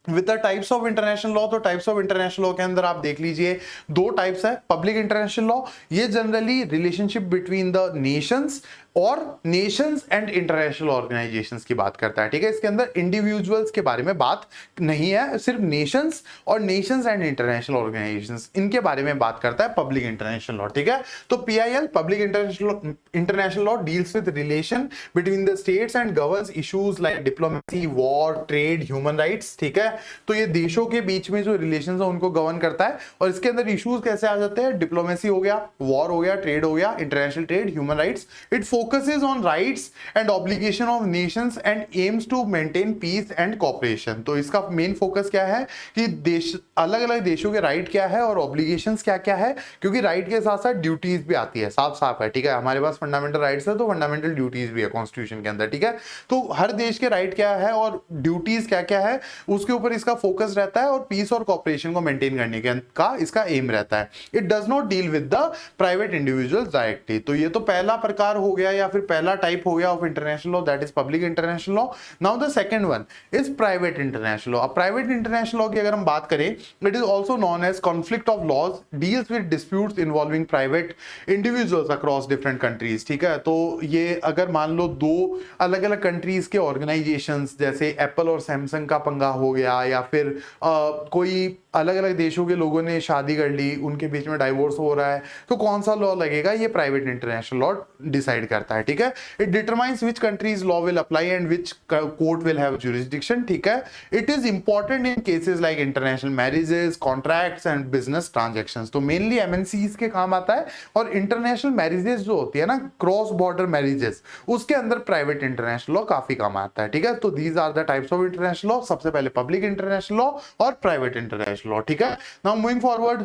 with the types of international law, तो types of international law के अंदर आप देख लीजिए दो टाइप्स है। पब्लिक इंटरनेशनल लॉ, ये generally relationship between the Nations और नेशंस एंड इंटरनेशनल ऑर्गेनाइजेशंस की बात करता है, ठीक है। इसके अंदर इंडिविजुअल्स के बारे में बात नहीं है, सिर्फ नेशंस और नेशंस एंड इंटरनेशनल ऑर्गेनाइजेशंस इनके बारे में बात करता है पब्लिक इंटरनेशनल लॉ, ठीक है। तो PIL public international law deals with relation between the states and governs issues like diplomacy, war, trade, human rights, ठीक है। तो ये देशों के बीच में जो रिलेशंस है उनको गवर्न करता है और इसके अंदर इश्यूज कैसे आ जाते हैं, डिप्लोमेसी हो गया, वॉर हो गया, ट्रेड हो गया, international trade, human rights. It focuses on rights and obligation of nations and aims to maintain peace and cooperation. तो इसका मेन फोकस क्या है कि देश, अलग अलग देशों के राइट क्या है और ऑब्लिगेशंस क्या क्या है, क्योंकि राइट के साथ साथ ड्यूटीज भी आती है, साफ साफ है, ठीक है। हमारे पास फंडामेंटल राइट्स है तो फंडामेंटल ड्यूटीज भी है कॉन्स्टिट्यूशन के अंदर, ठीक है। तो हर देश के राइट क्या है और ड्यूटीज क्या क्या है उसके ऊपर इसका फोकस रहता है और पीस और कॉपरेशन को मेंटेन करने का इसका एम रहता है। It does not deal with the private individuals directly. तो ये तो पहला प्रकार हो गया या फिर पहला टाइप हो गया of international law, that is public international law. Now the second one is private international law. Private international law की अगर हम बात करें, it is also known as conflict of laws, deals with disputes involving private individuals across different countries, ठीक है। तो ये अगर मान लो दो अलग अलग कंट्रीज के ऑर्गेनाइजेशंस जैसे एप्पल और सैमसंग का पंगा हो गया, या फिर कोई अलग अलग देशों के लोगों ने शादी कर ली, उनके बीच में डाइवोर्स हो रहा है, तो कौन सा लॉ लगेगा, ये प्राइवेट इंटरनेशनल लॉ डिसाइड करता है, ठीक है। It determines which countries law will apply and which court will have jurisdiction, ठीक है। It is important in cases like international marriages, contracts and business transactions. तो मेनली एमएनसीज के काम आता है और इंटरनेशनल मैरिजेस जो होती है ना, क्रॉस बॉर्डर मैरिजेस, उसके अंदर प्राइवेट इंटरनेशनल लॉ काफी काम आता है, ठीक है। तो these are the types of international law, सबसे पहले पब्लिक इंटरनेशनल लॉ और प्राइवेट इंटरनेशनल लॉ, ठीक है। Now moving forward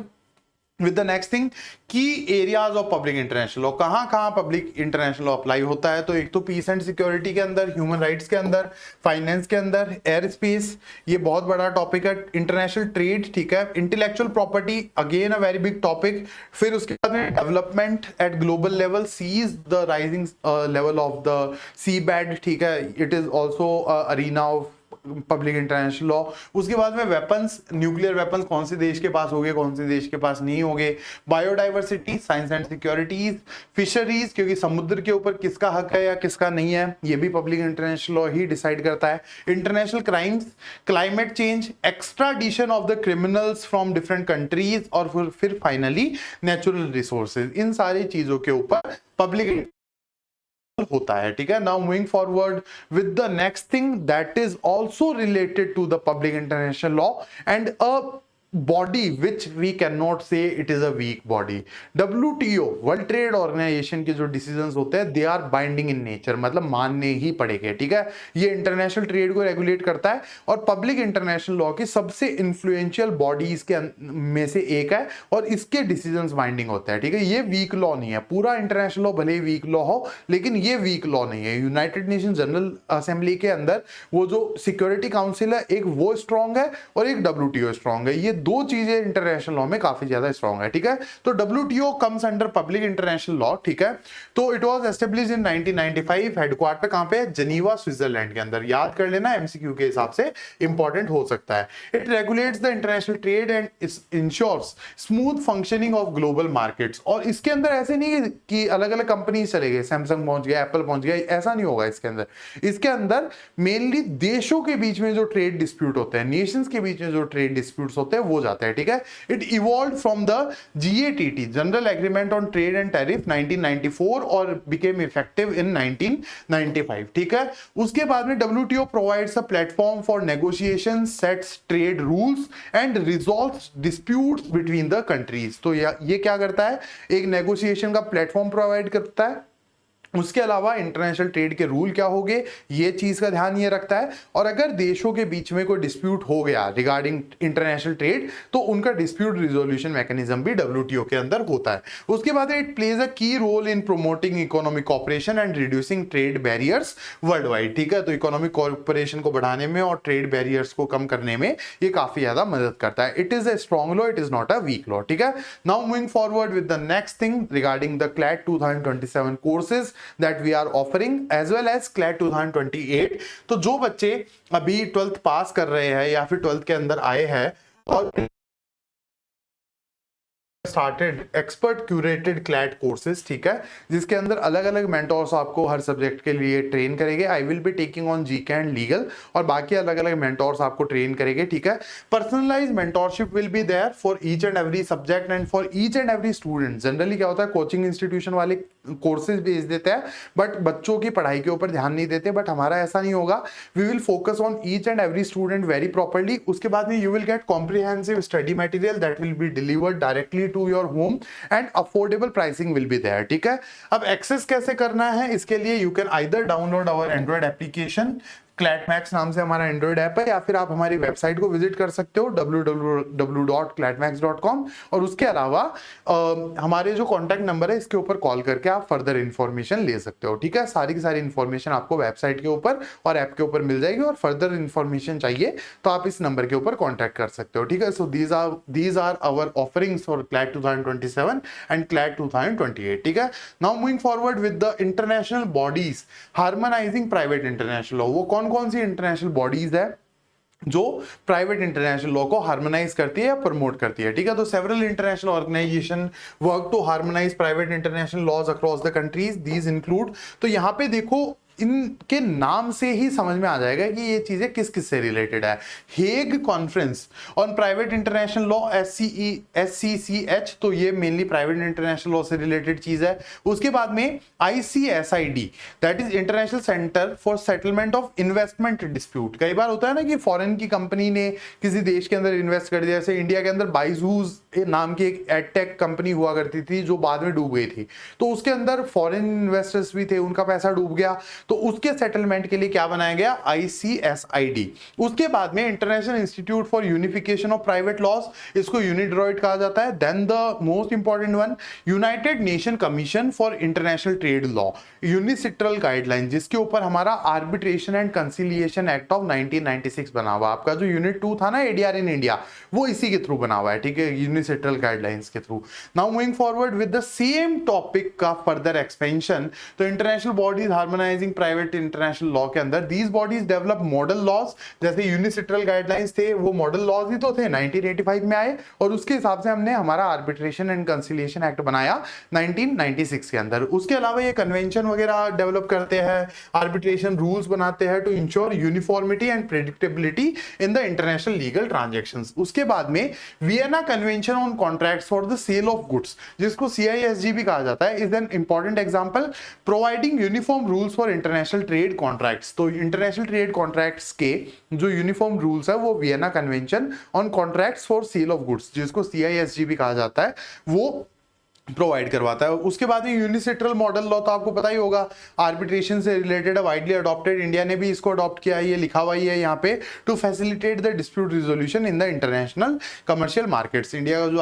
with the next thing, key areas of public international law, कहां पब्लिक इंटरनेशनल लॉ अप्लाई होता है। तो एक तो पीस एंड सिक्योरिटी के अंदर, ह्यूमन राइट्स के अंदर, फाइनेंस के अंदर, एयर स्पेस, ये बहुत बड़ा टॉपिक है, इंटरनेशनल ट्रेड, ठीक है, intellectual property, again a very big topic. फिर उसके बाद में development at global level, sees the rising level of the sea bed, ठीक है, it is also arena of public international law. उसके बाद में वेपन्स, न्यूक्लियर वेपन्स कौन से देश के पास होंगे, कौन से देश के पास नहीं होंगे, biodiversity, science and securities, fisheries, क्योंकि समुद्र के ऊपर किसका हक है या किसका नहीं है, ये भी पब्लिक इंटरनेशनल लॉ ही डिसाइड करता है। International crimes, climate change, extradition of the criminals from different countries, और फिर फाइनली नेचुरल रिसोर्सेज, इन सारी चीजों के ऊपर पब्लिक होता है, ठीक है। Now moving forward with the next thing that is also related to the public international law and a body which we can not say it is a weak body. WTO, World Trade Organization के जो decisions होते हैं, they are binding in nature, मतलब मानने ही पड़ेंगे, ठीक है। ये इंटरनेशनल ट्रेड को रेगुलेट करता है और पब्लिक इंटरनेशनल लॉ की सबसे इन्फ्लुएंशियल बॉडीज के में से एक है और इसके डिसीजंस बाइंडिंग होते हैं, ठीक है। ये वीक लॉ नहीं है, पूरा इंटरनेशनल लॉ भले ही वीक लॉ हो, लेकिन ये वीक लॉ नहीं है। यूनाइटेड नेशन जनरल असेंबली के अंदर वो जो सिक्योरिटी काउंसिल है, एक वो स्ट्रांग है और एक WTO स्ट्रांग है। ये दो चीजें इंटरनेशनल लॉ में काफी ज्यादा स्ट्रांग है, ठीक है। तो WTO comes under public international law, ठीक है। तो it was established in 1995, headquarter कहां पे है, जेनीवा, स्विट्जरलैंड के अंदर। याद कर लेना, MCQ के हिसाब से इंपॉर्टेंट हो सकता है। It regulates the international trade and ensures smooth functioning of global markets. और इसके अंदर ऐसे नहीं है कि अलग अलग कंपनी चले गए, सैमसंग पहुंच गया, एप्पल पहुंच गया, ऐसा नहीं होगा इसके अंदर। इसके अंदर मेनली देशों के बीच में जो ट्रेड डिस्प्यूट होते हैं, नेशंस के बीच में जो ट्रेड डिस्प्यूट्स होते हैं, वो जाते हैं, ठीक है। It evolved from the GATT, general agreement on trade and tariff, 1994 और बिकेम इफेक्टिव इन 1995, ठीक है। उसके बाद में WTO provides a platform for negotiation, sets trade rules and resolves disputes between the countries. तो ये क्या करता है, एक नेगोशिएशन का प्लेटफॉर्म प्रोवाइड करता है। उसके अलावा इंटरनेशनल ट्रेड के रूल क्या होंगे, ये चीज का ध्यान ये रखता है। और अगर देशों के बीच में कोई डिस्प्यूट हो गया रिगार्डिंग इंटरनेशनल ट्रेड, तो उनका डिस्प्यूट रिजोल्यूशन मैकेनिज्म भी WTO के अंदर होता है। उसके बाद it plays a key role in promoting economic cooperation and reducing trade barriers world wide, ठीक है। तो इकोनॉमिक कॉपरेशन को बढ़ाने में और ट्रेड बैरियर्स को कम करने में ये काफी ज्यादा मदद करता है। It is a strong law, it is not a weak law, ठीक है। Now moving forward with the next thing regarding the CLAT 2027 courses that we are offering as well as CLAT 2028। तो जो बच्चे अभी 12th पास कर रहे हैं या फिर 12th के अंदर आए हैं और started expert curated CLAT courses, ठीक है, जिसके अंदर अलग अलग मेंटोर्स आपको हर सब्जेक्ट के लिए ट्रेन करेंगे। I will be taking on GK and legal, और बाकी अलग अलग मेंटोर्स आपको ट्रेन करेंगे, ठीक है। Personalise mentorship will be there for each and every subject and for each and every student. Generally क्या होता है, कोचिंग इंस्टीट्यूशन वाले कोर्सेज भेज देते हैं बट बच्चों की पढ़ाई के ऊपर ध्यान नहीं देते, बट हमारा ऐसा नहीं होगा। We will focus on each and every student very properly. उसके बाद में you will get comprehensive study material that will be delivered directly to your home and affordable pricing will be there, ठीक है। अब एक्सेस कैसे करना है, इसके लिए you can either download our Android application, ClatMax नाम से हमारा एंड्रॉइड ऐप है, या फिर आप हमारी वेबसाइट को विजिट कर सकते हो www.clatmax.com, और उसके अलावा हमारे जो कॉन्टैक्ट नंबर है इसके ऊपर कॉल करके आप फर्दर इंफॉर्मेशन ले सकते हो, ठीक है। सारी की सारी इंफॉर्मेशन आपको वेबसाइट के ऊपर और ऐप के ऊपर मिल जाएगी, और फर्दर इंफॉर्मेशन चाहिए तो आप इस नंबर के ऊपर कॉन्टैक्ट कर सकते हो, ठीक है। So these are our offerings for CLAT 2027 and CLAT 2028, ठीक है। Now moving forward with the international bodies harmonising private international law. वो कौन सी इंटरनेशनल बॉडीज है जो प्राइवेट इंटरनेशनल लॉ को हार्मोनाइज करती है या प्रमोट करती है, ठीक है। तो several international organisations work to harmonise private international laws across the countries, these include. तो यहां पे देखो, इनके नाम से ही समझ में आ जाएगा कि ये चीजें किस किस से रिलेटेड है। Hague conference on private international law, SCCH, तो ये मेनली प्राइवेट इंटरनेशनल लॉ से रिलेटेड चीज है। उसके बाद में ICSID, that is international centre for settlement of investment dispute. कई बार होता है ना कि फॉरेन की कंपनी ने किसी देश के अंदर इन्वेस्ट कर दिया, जैसे इंडिया के अंदर बाइजूज नाम की एक एडटेक कंपनी हुआ करती थी जो बाद में डूब गई थी, तो उसके अंदर फॉरेन इन्वेस्टर्स भी थे, उनका पैसा डूब गया, तो उसके सेटलमेंट के लिए क्या बनाया गया, ICSID। उसके बाद में international institute for unification of private laws, इसको यूनिड्रॉइड कहा जाता है। Then the most important one, united nation commission for international trade law, UNCITRAL guideline, जिसके ऊपर हमारा arbitration and conciliation act of 1996 बना हुआ। आपका जो यूनिट 2 था ना ADR इन इंडिया, वो इसी के थ्रू बना हुआ है, ठीक है, यूनिसिट्रल गाइडलाइंस के through. Now moving forward with the same topic का फर्दर एक्सपेंशन, तो international bodies harmonising private international law के अंदर these bodies develop model laws, जैसे यूनिसिट्रल गाइडलाइंस थे, वो मॉडल लॉज ही तो थे, 1985 में आए, और उसके हिसाब से हमने हमारा आर्बिट्रेशन एंड कंसिलिएशन एक्ट बनाया 1996 के अंदर। उसके अलावा ये कन्वेंशन वगैरह डेवलप करते हैं, आर्बिट्रेशन रूल्स बनाते हैं to ensure uniformity and predictability in the international legal transactions. उसके बाद में Vienna convention on contracts for the sale of goods, जिसको CISG भी कहा जाता है, is an important example, providing uniform rules for international trade contracts. तो international trade contracts के जो यूनिफॉर्म रूल्स है वो Vienna convention on contracts for sale of goods, जिसको CISG भी कहा जाता है, वो प्रोवाइड करवाता है। उसके बाद में यूनिसिट्रल मॉडल लॉ, तो आपको पता ही होगा, आर्बिट्रेशन से रिलेटेड है, वाइडली अडॉप्टेड, इंडिया ने भी इसको अडॉप्ट किया है, ये लिखा हुआ ही है यहाँ पे, to facilitate the dispute resolution in the international commercial markets. India का जो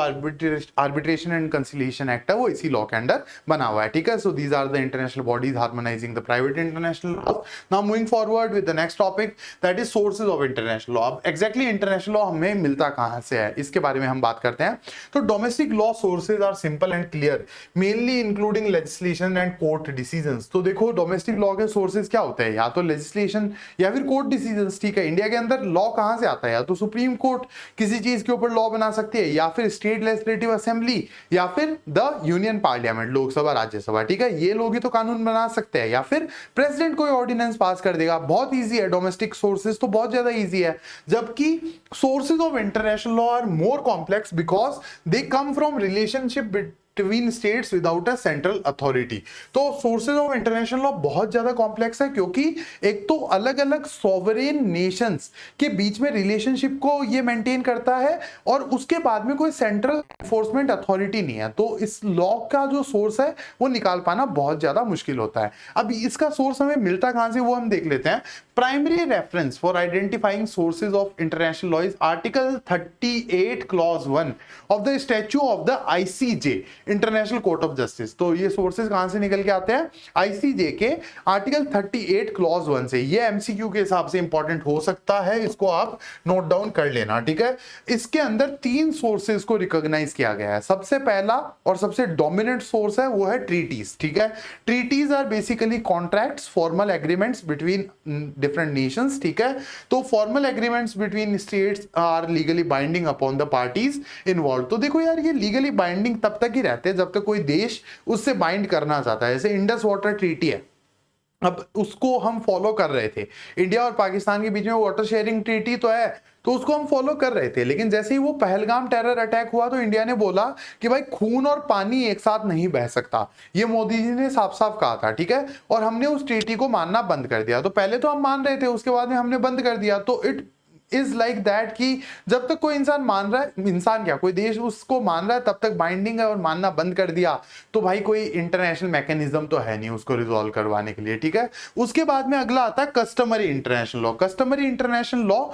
आर्बिट्रेशन एंड कंसिलिएशन एक्ट है वो इसी लॉ के अंडर बना हुआ है, ठीक है। So these are the international bodies harmonising the private international law. Now moving forward with the next topic, that is sources of international law. अब एग्जैक्टली इंटरनेशनल लॉ हमें मिलता कहां से है, इसके बारे में हम बात करते हैं। तो domestic law sources are simple and clear, mainly including legislation and court decisions. तो देखो, डोमेस्टिक लॉ के सोर्सेज क्या होते हैं, या तो लेजिस्लेशन या फिर कोर्ट डिसीजंस, ठीक है। इंडिया के अंदर लॉ कहां से आता है, या तो सुप्रीम कोर्ट किसी चीज के ऊपर लॉ बना सकती है, या फिर स्टेट लेजिस्लेटिव असेंबली, या फिर the union parliament, Lok Sabha Rajya Sabha, ठीक है। ये लोग ही तो कानून बना सकते हैं, या फिर प्रेसिडेंट कोई ऑर्डिनेंस पास कर देगा। बहुत ईजी है, डोमेस्टिक सोर्सेज तो बहुत ज्यादा ईजी है, जबकि sources of international law are more complex because they come from relationship between states without a central authority। तो सोर्सेज ऑफ इंटरनेशनल लॉ बहुत ज्यादा कॉम्प्लेक्स है, क्योंकि एक तो अलग अलग सॉवरेन नेशंस के बीच में रिलेशनशिप को ये मेंटेन करता है, और उसके बाद में कोई सेंट्रल एनफोर्समेंट अथॉरिटी नहीं है। तो इस लॉ का जो सोर्स है वो निकाल पाना बहुत ज्यादा मुश्किल होता है। अब इसका सोर्स हमें मिलता कहां से, वो हम देख लेते हैं। Primary reference for identifying sources of international law is article 38 clause 1 of the statute of the ICJ, international court of justice. तो ये सोर्सेज कहां से निकल के आते हैं? आईसीजे के आर्टिकल 38 क्लॉज 1 से। ये एमसीक्यू के हिसाब से इंपॉर्टेंट हो सकता है, इसको आप नोट डाउन कर लेना, ठीक है। इसके अंदर 3 सोर्सेज को रिकॉग्नाइज किया गया है। सबसे पहला और सबसे डोमिनेंट सोर्स है वो है ट्रीटीज, ठीक है। Treaties are basically contracts, formal agreements between different nations, ठीक है। तो formal agreements between states are legally binding upon the parties involve. तो देखो यार, ये लीगली बाइंडिंग तब तक ही रहते हैं जब तक कोई देश उससे बाइंड करना चाहता है। जैसे इंडस वाटर ट्रीटी है, अब उसको हम फॉलो कर रहे थे। इंडिया और पाकिस्तान के बीच में वाटर शेयरिंग ट्रीटी तो है, तो उसको हम फॉलो कर रहे थे। लेकिन जैसे ही वो पहलगाम टेरर अटैक हुआ तो इंडिया ने बोला कि भाई खून और पानी एक साथ नहीं बह सकता। ये मोदी जी ने साफ साफ कहा था, ठीक है। और हमने उस ट्रीटी को मानना बंद कर दिया। तो पहले तो हम मान रहे थे, उसके बाद में हमने बंद कर दिया। तो इट इज लाइक दैट कि जब तक कोई इंसान मान रहा है, इंसान क्या, कोई देश उसको मान रहा है तब तक बाइंडिंग है, और मानना बंद कर दिया तो भाई कोई इंटरनेशनल मैकेनिज्म तो है नहीं उसको रिजॉल्व करवाने के लिए, ठीक है। उसके बाद में अगला आता है customary international law. Customary international law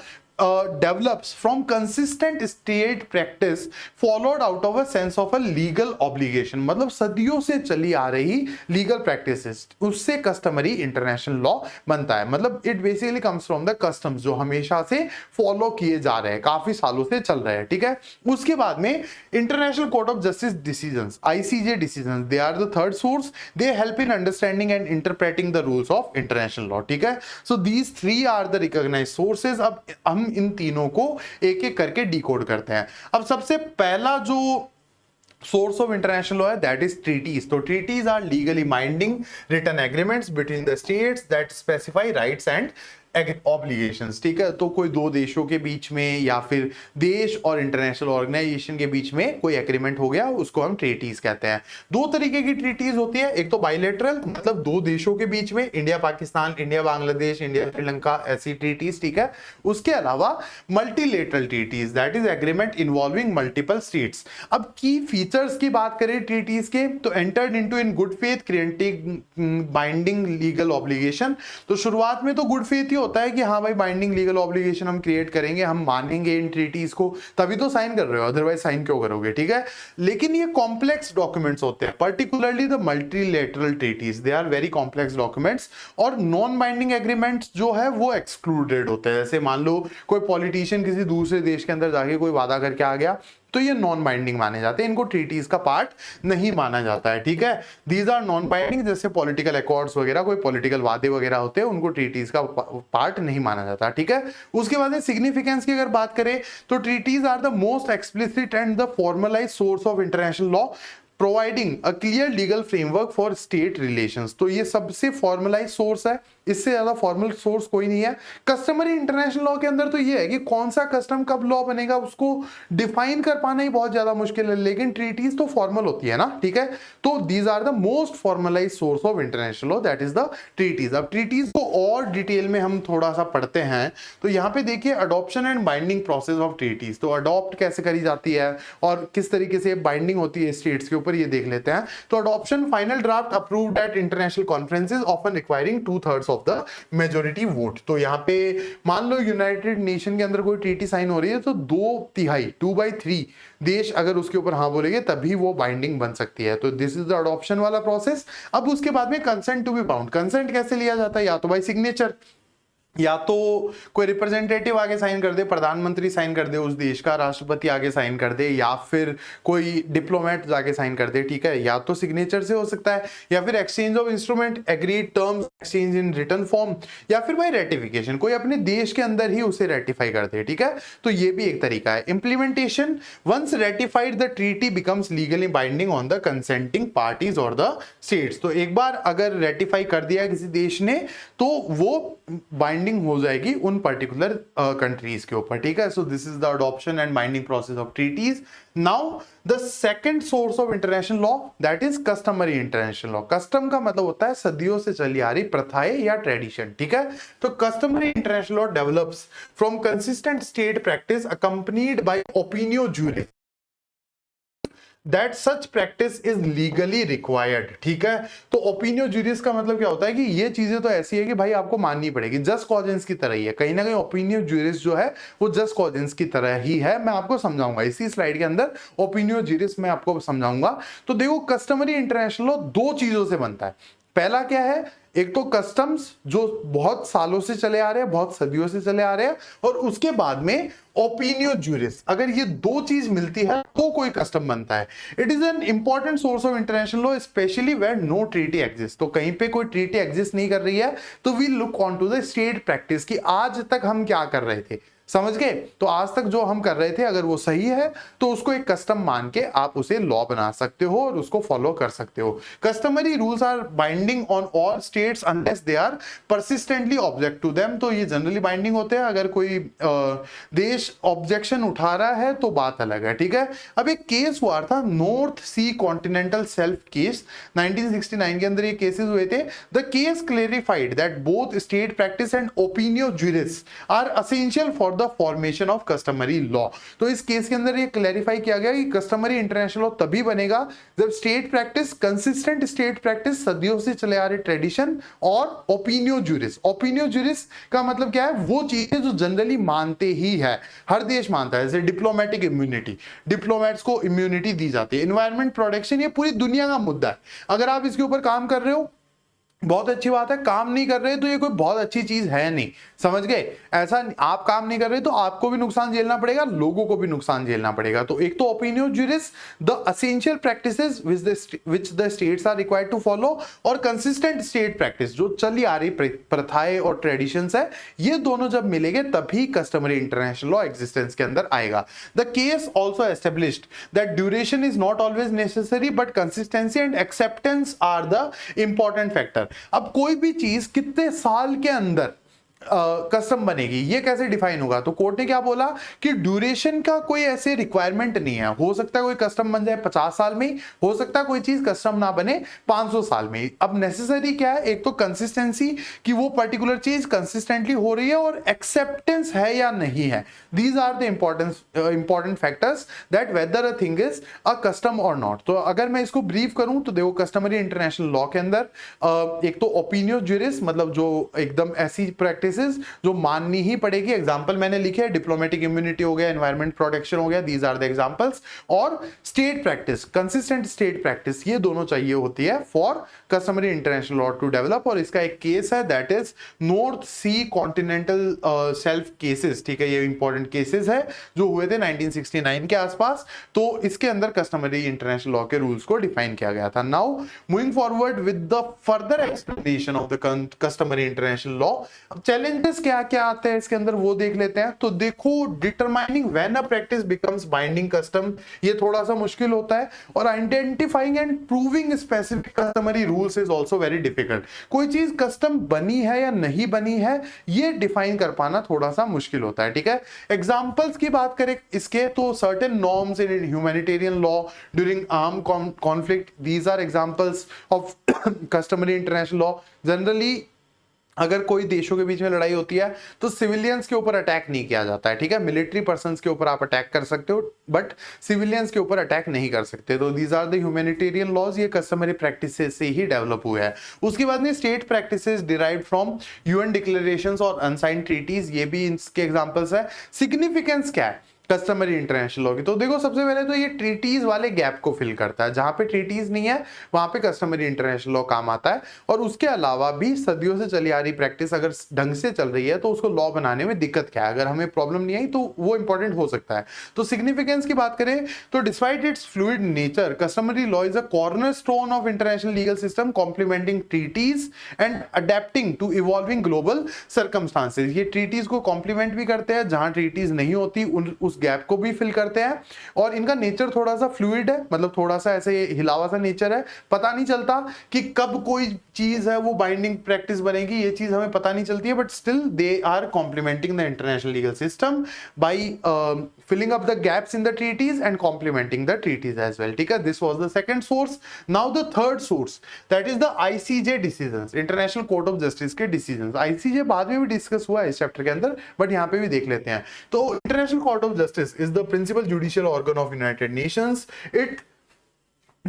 develops from consistent state practice followed out of a sense of a legal obligation। मतलब सदियों से चली आ रही लीगल प्रैक्टिसेस, उससे कस्टमरी इंटरनेशनल लॉ बनता है। मतलब it basically comes from the customs जो हमेशा से फॉलो किए जा रहे हैं, काफी सालों से चल रहे हैं, ठीक है। उसके बाद में international court of justice decisions, ICJ decisions, they are the third source. They help in understanding and interpreting the rules of international law, ठीक है। So these 3 are the recognised sources. अब हम इन तीनों को एक एक करके डिकोड करते हैं। अब सबसे पहला जो सोर्स ऑफ इंटरनेशनल लॉ है दैट इज ट्रीटीज। तो treaties are legally binding written agreements between the states that specify rights and obligations, ठीक है। तो कोई दो देशों के बीच में या फिर देश और इंटरनेशनल ऑर्गेनाइजेशन के बीच में कोई एग्रीमेंट हो गया, उसको हम ट्रीटीज कहते हैं। 2 तरीके की ट्रीटीज होती है, एक तो बायलैटरल, मतलब 2 देशों के बीच में, India Pakistan, India Bangladesh, India Sri Lanka, ऐसी ट्रीटीज, ठीक है। उसके अलावा multilateral treaties that is agreement involving multiple states. अब की फीचर्स की बात करें ट्रीटीज के, तो entered into in good faith creating binding legal obligation. तो शुरुआत में तो गुड फेथ ही होता है कि हाँ भाई बाइंडिंग लीगल ऑब्लिगेशन हम क्रिएट करेंगे, हम मानेंगे इन ट्रीटीज को, तभी तो साइन कर रहे हो, अदरवाइज साइन क्यों करोगे, ठीक है। लेकिन ये कॉम्प्लेक्स डॉक्यूमेंट्स होते हैं, particularly the multilateral treaties, they are very complex documents. और नॉन बाइंडिंग एग्रीमेंट्स जो है वो एक्सक्लूडेड होते हैं। जैसे मान लो कोई पॉलिटिशियन किसी दूसरे देश के अंदर जाके कोई वादा करके आ गया, तो ये नॉन बाइंडिंग माने जाते हैं, इनको ट्रीटीज का पार्ट नहीं माना जाता है, ठीक है। दीज आर नॉन बाइंडिंग, जैसे पॉलिटिकल अकॉर्ड्स वगैरह, कोई पॉलिटिकल वादे वगैरह होते हैं, उनको ट्रीटीज का पार्ट नहीं माना जाता, ठीक है। उसके बाद में सिग्निफिकेंस की अगर बात करें तो treaties are the most explicit and the formalised source of international law providing a clear legal framework for state relations. तो ये सबसे फॉर्मलाइज सोर्स है, इससे ज्यादा फॉर्मल सोर्स कोई नहीं है। कस्टमरी इंटरनेशनल लॉ के अंदर तो ये है कि कौन सा कस्टम कब लॉ बनेगा उसको डिफाइन कर पाना ही बहुत ज्यादा मुश्किल है, लेकिन ट्रीटीज तो फॉर्मल होती है ना, ठीक है। तो these are the most formalise source of international law, that is the treaties. अब ट्रीटीज को और डिटेल में हम थोड़ा सा पढ़ते हैं, तो यहाँ पे देखिए adoption and binding process of treaties. तो अडॉप्ट कैसे करी जाती है और किस तरीके से बाइंडिंग होती है स्टेट्स के ऊपर, ये देख लेते हैं। तो adoption, final draft approved at international conferences often requiring 2/3 of the majority vote. तो यहाँ पे मान लो यूनाइटेड नेशन के अंदर कोई ट्रीटी साइन हो रही है, तो 2/3 2/3 देश अगर उसके ऊपर हाँ बोलेंगे तभी वो बाइंडिंग बन सकती है। तो दिस इज द अडॉप्शन वाला प्रोसेस। अब उसके बाद में consent to be bound, consent कैसे लिया जाता है, या तो बाय सिग्नेचर, या तो कोई रिप्रेजेंटेटिव आगे साइन कर दे, प्रधानमंत्री साइन कर दे उस देश का, राष्ट्रपति आगे साइन कर दे, या फिर कोई डिप्लोमेट जाके साइन कर दे, ठीक है। या तो सिग्नेचर से हो सकता है, या फिर exchange of instrument, agreed terms exchange in written form, या फिर बाय रेटिफिकेशन, कोई अपने देश के अंदर ही उसे रेटिफाई कर दे, ठीक है। तो ये भी एक तरीका है। Implementation, once ratified the treaty becomes legally binding on the consenting parties और द स्टेट्स। तो एक बार अगर रेटिफाई कर दिया किसी देश ने तो वो बाइंडिंग हो जाएगी उन पर्टिकुलर कंट्रीज के ऊपर, ठीक है। So this is the adoption and binding process of treaties. Now the second source of international law that is customary international law. Custom का मतलब होता है सदियों से चली आ रही प्रथाएं या ट्रेडिशन, ठीक है। तो customary international law develops from consistent state practice accompanied by opinio juris. That such practice is legally required. ठीक है, तो ओपिनियो ज्यूरिस का मतलब क्या होता है कि ये चीजें तो ऐसी है कि भाई आपको माननी पड़ेगी, जस्ट कॉजेंस की तरह ही है, कहीं ना कहीं ओपिनियो ज्यूरिस जो है वो जस्ट कॉजेंस की तरह ही है। मैं आपको समझाऊंगा इसी स्लाइड के अंदर, ओपिनियो ज्यूरिस मैं आपको समझाऊंगा। तो देखो, कस्टमरी इंटरनेशनल लॉ दो चीजों से बनता है। पहला क्या है, एक तो कस्टम्स जो बहुत सालों से चले आ रहे हैं, बहुत सदियों से चले आ रहे हैं, और उसके बाद में ओपिनियो ज्यूरिस। अगर ये दो चीज मिलती है तो कोई कस्टम बनता है। It is an important source of international law specially where no treaty exist. तो कहीं पे कोई ट्रीटी एग्जिस्ट नहीं कर रही है तो we look on to the state practice कि आज तक हम क्या कर रहे थे, समझ गए? तो आज तक जो हम कर रहे थे अगर वो सही है तो उसको एक कस्टम मान के आप उसे लॉ बना सकते हो और उसको फॉलो कर सकते हो। Customary rules are binding on all states unless they are persistently object to them. तो ये जनरली बाइंडिंग होते हैं, अगर कोई देश ऑब्जेक्शन उठा रहा है तो बात अलग है। ठीक है, अब एक केस हुआ था North Sea continental shelf case, 1969 के अंदर ये केसेस हुए थे। The case clarified that both state practice and opinio juris are essential for the formation of customary law. तो इस केस के अंदर ये क्लैरिफाई किया गया कि कस्टमरी इंटरनेशनल लॉ तभी बनेगा जब state practice, consistent state practice, सदियों से चले आ रहे ट्रेडिशन, और ओपिनियो ज्यूरिस। ओपिनियो ज्यूरिस का मतलब क्या है, वो चीजें जो जनरली मानते ही है, हर देश मानता है। जैसे डिप्लोमेटिक इम्यूनिटी, डिप्लोमेट्स को इम्यूनिटी दी जाती है। एनवायरमेंट प्रोटेक्शन, ये पूरी दुनिया का मुद्दा है। अगर आप इसके ऊपर काम कर रहे हो बहुत अच्छी बात है, काम नहीं कर रहे तो ये कोई बहुत अच्छी चीज है नहीं, समझ गए? ऐसा आप काम नहीं कर रहे तो आपको भी नुकसान झेलना पड़ेगा, लोगों को भी नुकसान झेलना पड़ेगा। तो एक तो opinio juris, the essential practices which the states are required to follow, और कंसिस्टेंट स्टेट प्रैक्टिस जो चली आ रही प्रथाएं और ट्रेडिशंस है, ये दोनों जब मिलेंगे तभी कस्टमरी इंटरनेशनल लॉ एग्जिस्टेंस के अंदर आएगा। The case also established that duration is not always necessary but consistency and acceptance are the important factor. अब कोई भी चीज कितने साल के अंदर कस्टम बनेगी ये कैसे डिफाइन होगा? तो कोर्ट ने क्या बोला कि ड्यूरेशन का कोई ऐसे रिक्वायरमेंट नहीं है। हो सकता है कोई कस्टम बन जाए 50 साल में, हो सकता है कोई चीज कस्टम ना बने 500 साल में। अब नेसेसरी क्या है, एक तो कंसिस्टेंसी कि वो पर्टिकुलर चीज कंसिस्टेंटली हो रही है, और एक्सेप्टेंस है या नहीं है। These are the important factors that whether a thing is a custom और नॉट। तो अगर मैं इसको ब्रीफ करूं तो देखो, कस्टमरी इंटरनेशनल लॉ के अंदर एक तो ओपिनियो ज्यूरिस, मतलब जो एकदम ऐसी प्रैक्टिस जो माननी ही पड़ेगी। एग्जांपल मैंने लिखे हैं, डिप्लोमेटिक इम्यूनिटी हो गया, एनवायरमेंट प्रोटेक्शन हो गया, दीज आर द एग्जांपल्स। और state practice, consistent state practice, ये दोनों चाहिए होती है for customary international law to develop. और इसका एक केस है that is North Sea continental shelf cases. ठीक है, ये इंपॉर्टेंट केसेस है जो हुए थे 1969 के आसपास। तो इसके अंदर कस्टमरी इंटरनेशनल लॉ के रूल्स को डिफाइन किया गया था। Now moving forward with the further explanation of the customary international law, challenges क्या क्या आते हैं इसके अंदर वो देख लेते हैं। तो देखो, determining when a practice becomes binding custom, ये थोड़ा सा मुश्किल होता है। और identifying and proving specific customary rules is also very difficult. कोई चीज कस्टम बनी है या नहीं बनी है ये डिफाइन कर पाना थोड़ा सा मुश्किल होता है। ठीक है, एग्जांपल्स की बात करें इसके तो certain norms in humanitarian law during arm conflict, these are examples of customary international law. Generally अगर कोई देशों के बीच में लड़ाई होती है तो सिविलियंस के ऊपर अटैक नहीं किया जाता है। ठीक है, मिलिट्री पर्संस के ऊपर आप अटैक कर सकते हो बट सिविलियंस के ऊपर अटैक नहीं कर सकते। तो these are the humanitarian laws, ये कस्टमरी प्रैक्टिसेस से ही डेवलप हुए हैं। उसके बाद में state practices derived from UN declarations और अनसाइंड ट्रीटीज, ये भी इसके एग्जांपल्स है। सिग्निफिकेंस क्या है कस्टमरी इंटरनेशनल लॉ की? तो देखो, सबसे पहले तो ये ट्रीटीज वाले गैप को फिल करता है। जहां पे ट्रीटीज नहीं है वहां पे कस्टमरी इंटरनेशनल लॉ काम आता है। और उसके अलावा भी सदियों से चली आ रही प्रैक्टिस अगर ढंग से चल रही है तो उसको लॉ बनाने में दिक्कत क्या है, अगर हमें प्रॉब्लम नहीं आई तो वो इंपॉर्टेंट हो सकता है। तो सिग्निफिकेंस की बात करें तो despite its fluid nature, customary law is a cornerstone of international legal system, complementing treaties and adapting to evolving global circumstances. ये ट्रीटीज को कॉम्प्लीमेंट भी करते हैं, जहां ट्रीटीज नहीं होती उस गैप को भी फिल करते हैं। और इनका नेचर थोड़ा सा फ्लूइड है, मतलब थोड़ा सा ऐसे हिलावा सा नेचर है। पता नहीं चलता कि कब कोई चीज है वो बाइंडिंग प्रैक्टिस बनेगी, ये चीज हमें पता नहीं चलती है, but still they are complementing the international legal system by filling up the gaps in the treaties and complementing the treaties as well. ठीक है, this was the second source. Now the third source, that is the ICJ decisions, International Court of Justice के decisions. ICJ बाद में भी discuss हुआ है इस chapter के अंदर, बट यहाँ पे भी देख लेते हैं। तो International Court of Justice is the principal judicial organ of United Nations. It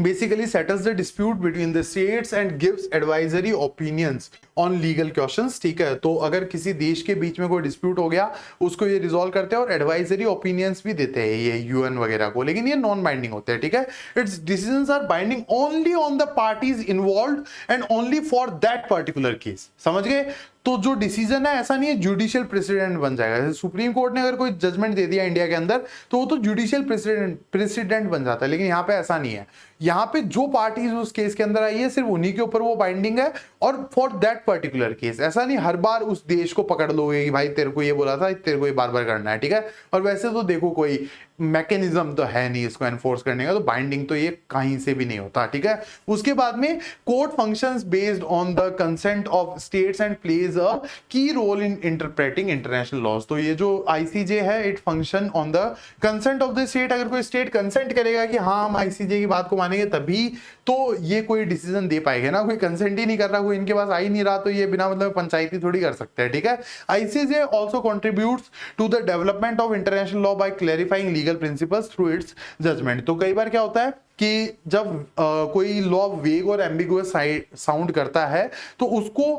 basically settles the dispute between the states and gives advisory opinions on legal questions। ठीक है, तो अगर किसी देश के बीच में कोई डिस्प्यूट हो गया उसको ये रिजॉल्व करते हैं और एडवाइजरी ओपिनियंस भी देते हैं ये यूएन वगैरह को, लेकिन ये नॉन बाइंडिंग होते हैं। ठीक है, its decisions are binding only on the parties involved and only for that particular case. समझ गए? तो जो डिसीजन है ऐसा नहीं है जुडिशियल प्रेसिडेंट बन जाएगा। जैसे सुप्रीम कोर्ट ने अगर कोई जजमेंट दे दिया इंडिया के अंदर तो वो तो जुडिशियल प्रेसिडेंट बन जाता है, लेकिन यहाँ पे ऐसा नहीं है। यहाँ पे जो पार्टीज उस केस के अंदर आई है सिर्फ उन्हीं के ऊपर वो बाइंडिंग है और फॉर दैट पर्टिकुलर केस। ऐसा नहीं हर बार उस देश को पकड़ लोगे कि भाई तेरे को ये बोला था, तेरे को ये बार बार करना है। ठीक है, और वैसे तो देखो कोई मैकेनिज्म तो है नहीं इसको एनफोर्स करने का, तो बाइंडिंग तो ये कहीं से भी नहीं होता। ठीक है, उसके बाद में court functions based on the consent of states and plays a key role in interpreting international laws. तो ये जो आईसीजे है it function on the consent of the state. अगर कोई स्टेट कंसेंट करेगा कि हाँ हम आईसीजे की बात को मानेंगे तभी तो ये कोई डिसीजन दे पाएंगे ना। कोई कंसेंट ही नहीं कर रहा, कोई इनके पास आ ही नहीं रहा, तो ये बिना मतलब पंचायती थोड़ी कर सकते हैं। ठीक है, ICJ also contributes to the development of international law by clarifying legal principles through its judgment. तो कई बार क्या होता है कि जब कोई लॉ वेग और एम्बिगुअस साउंड करता है तो उसको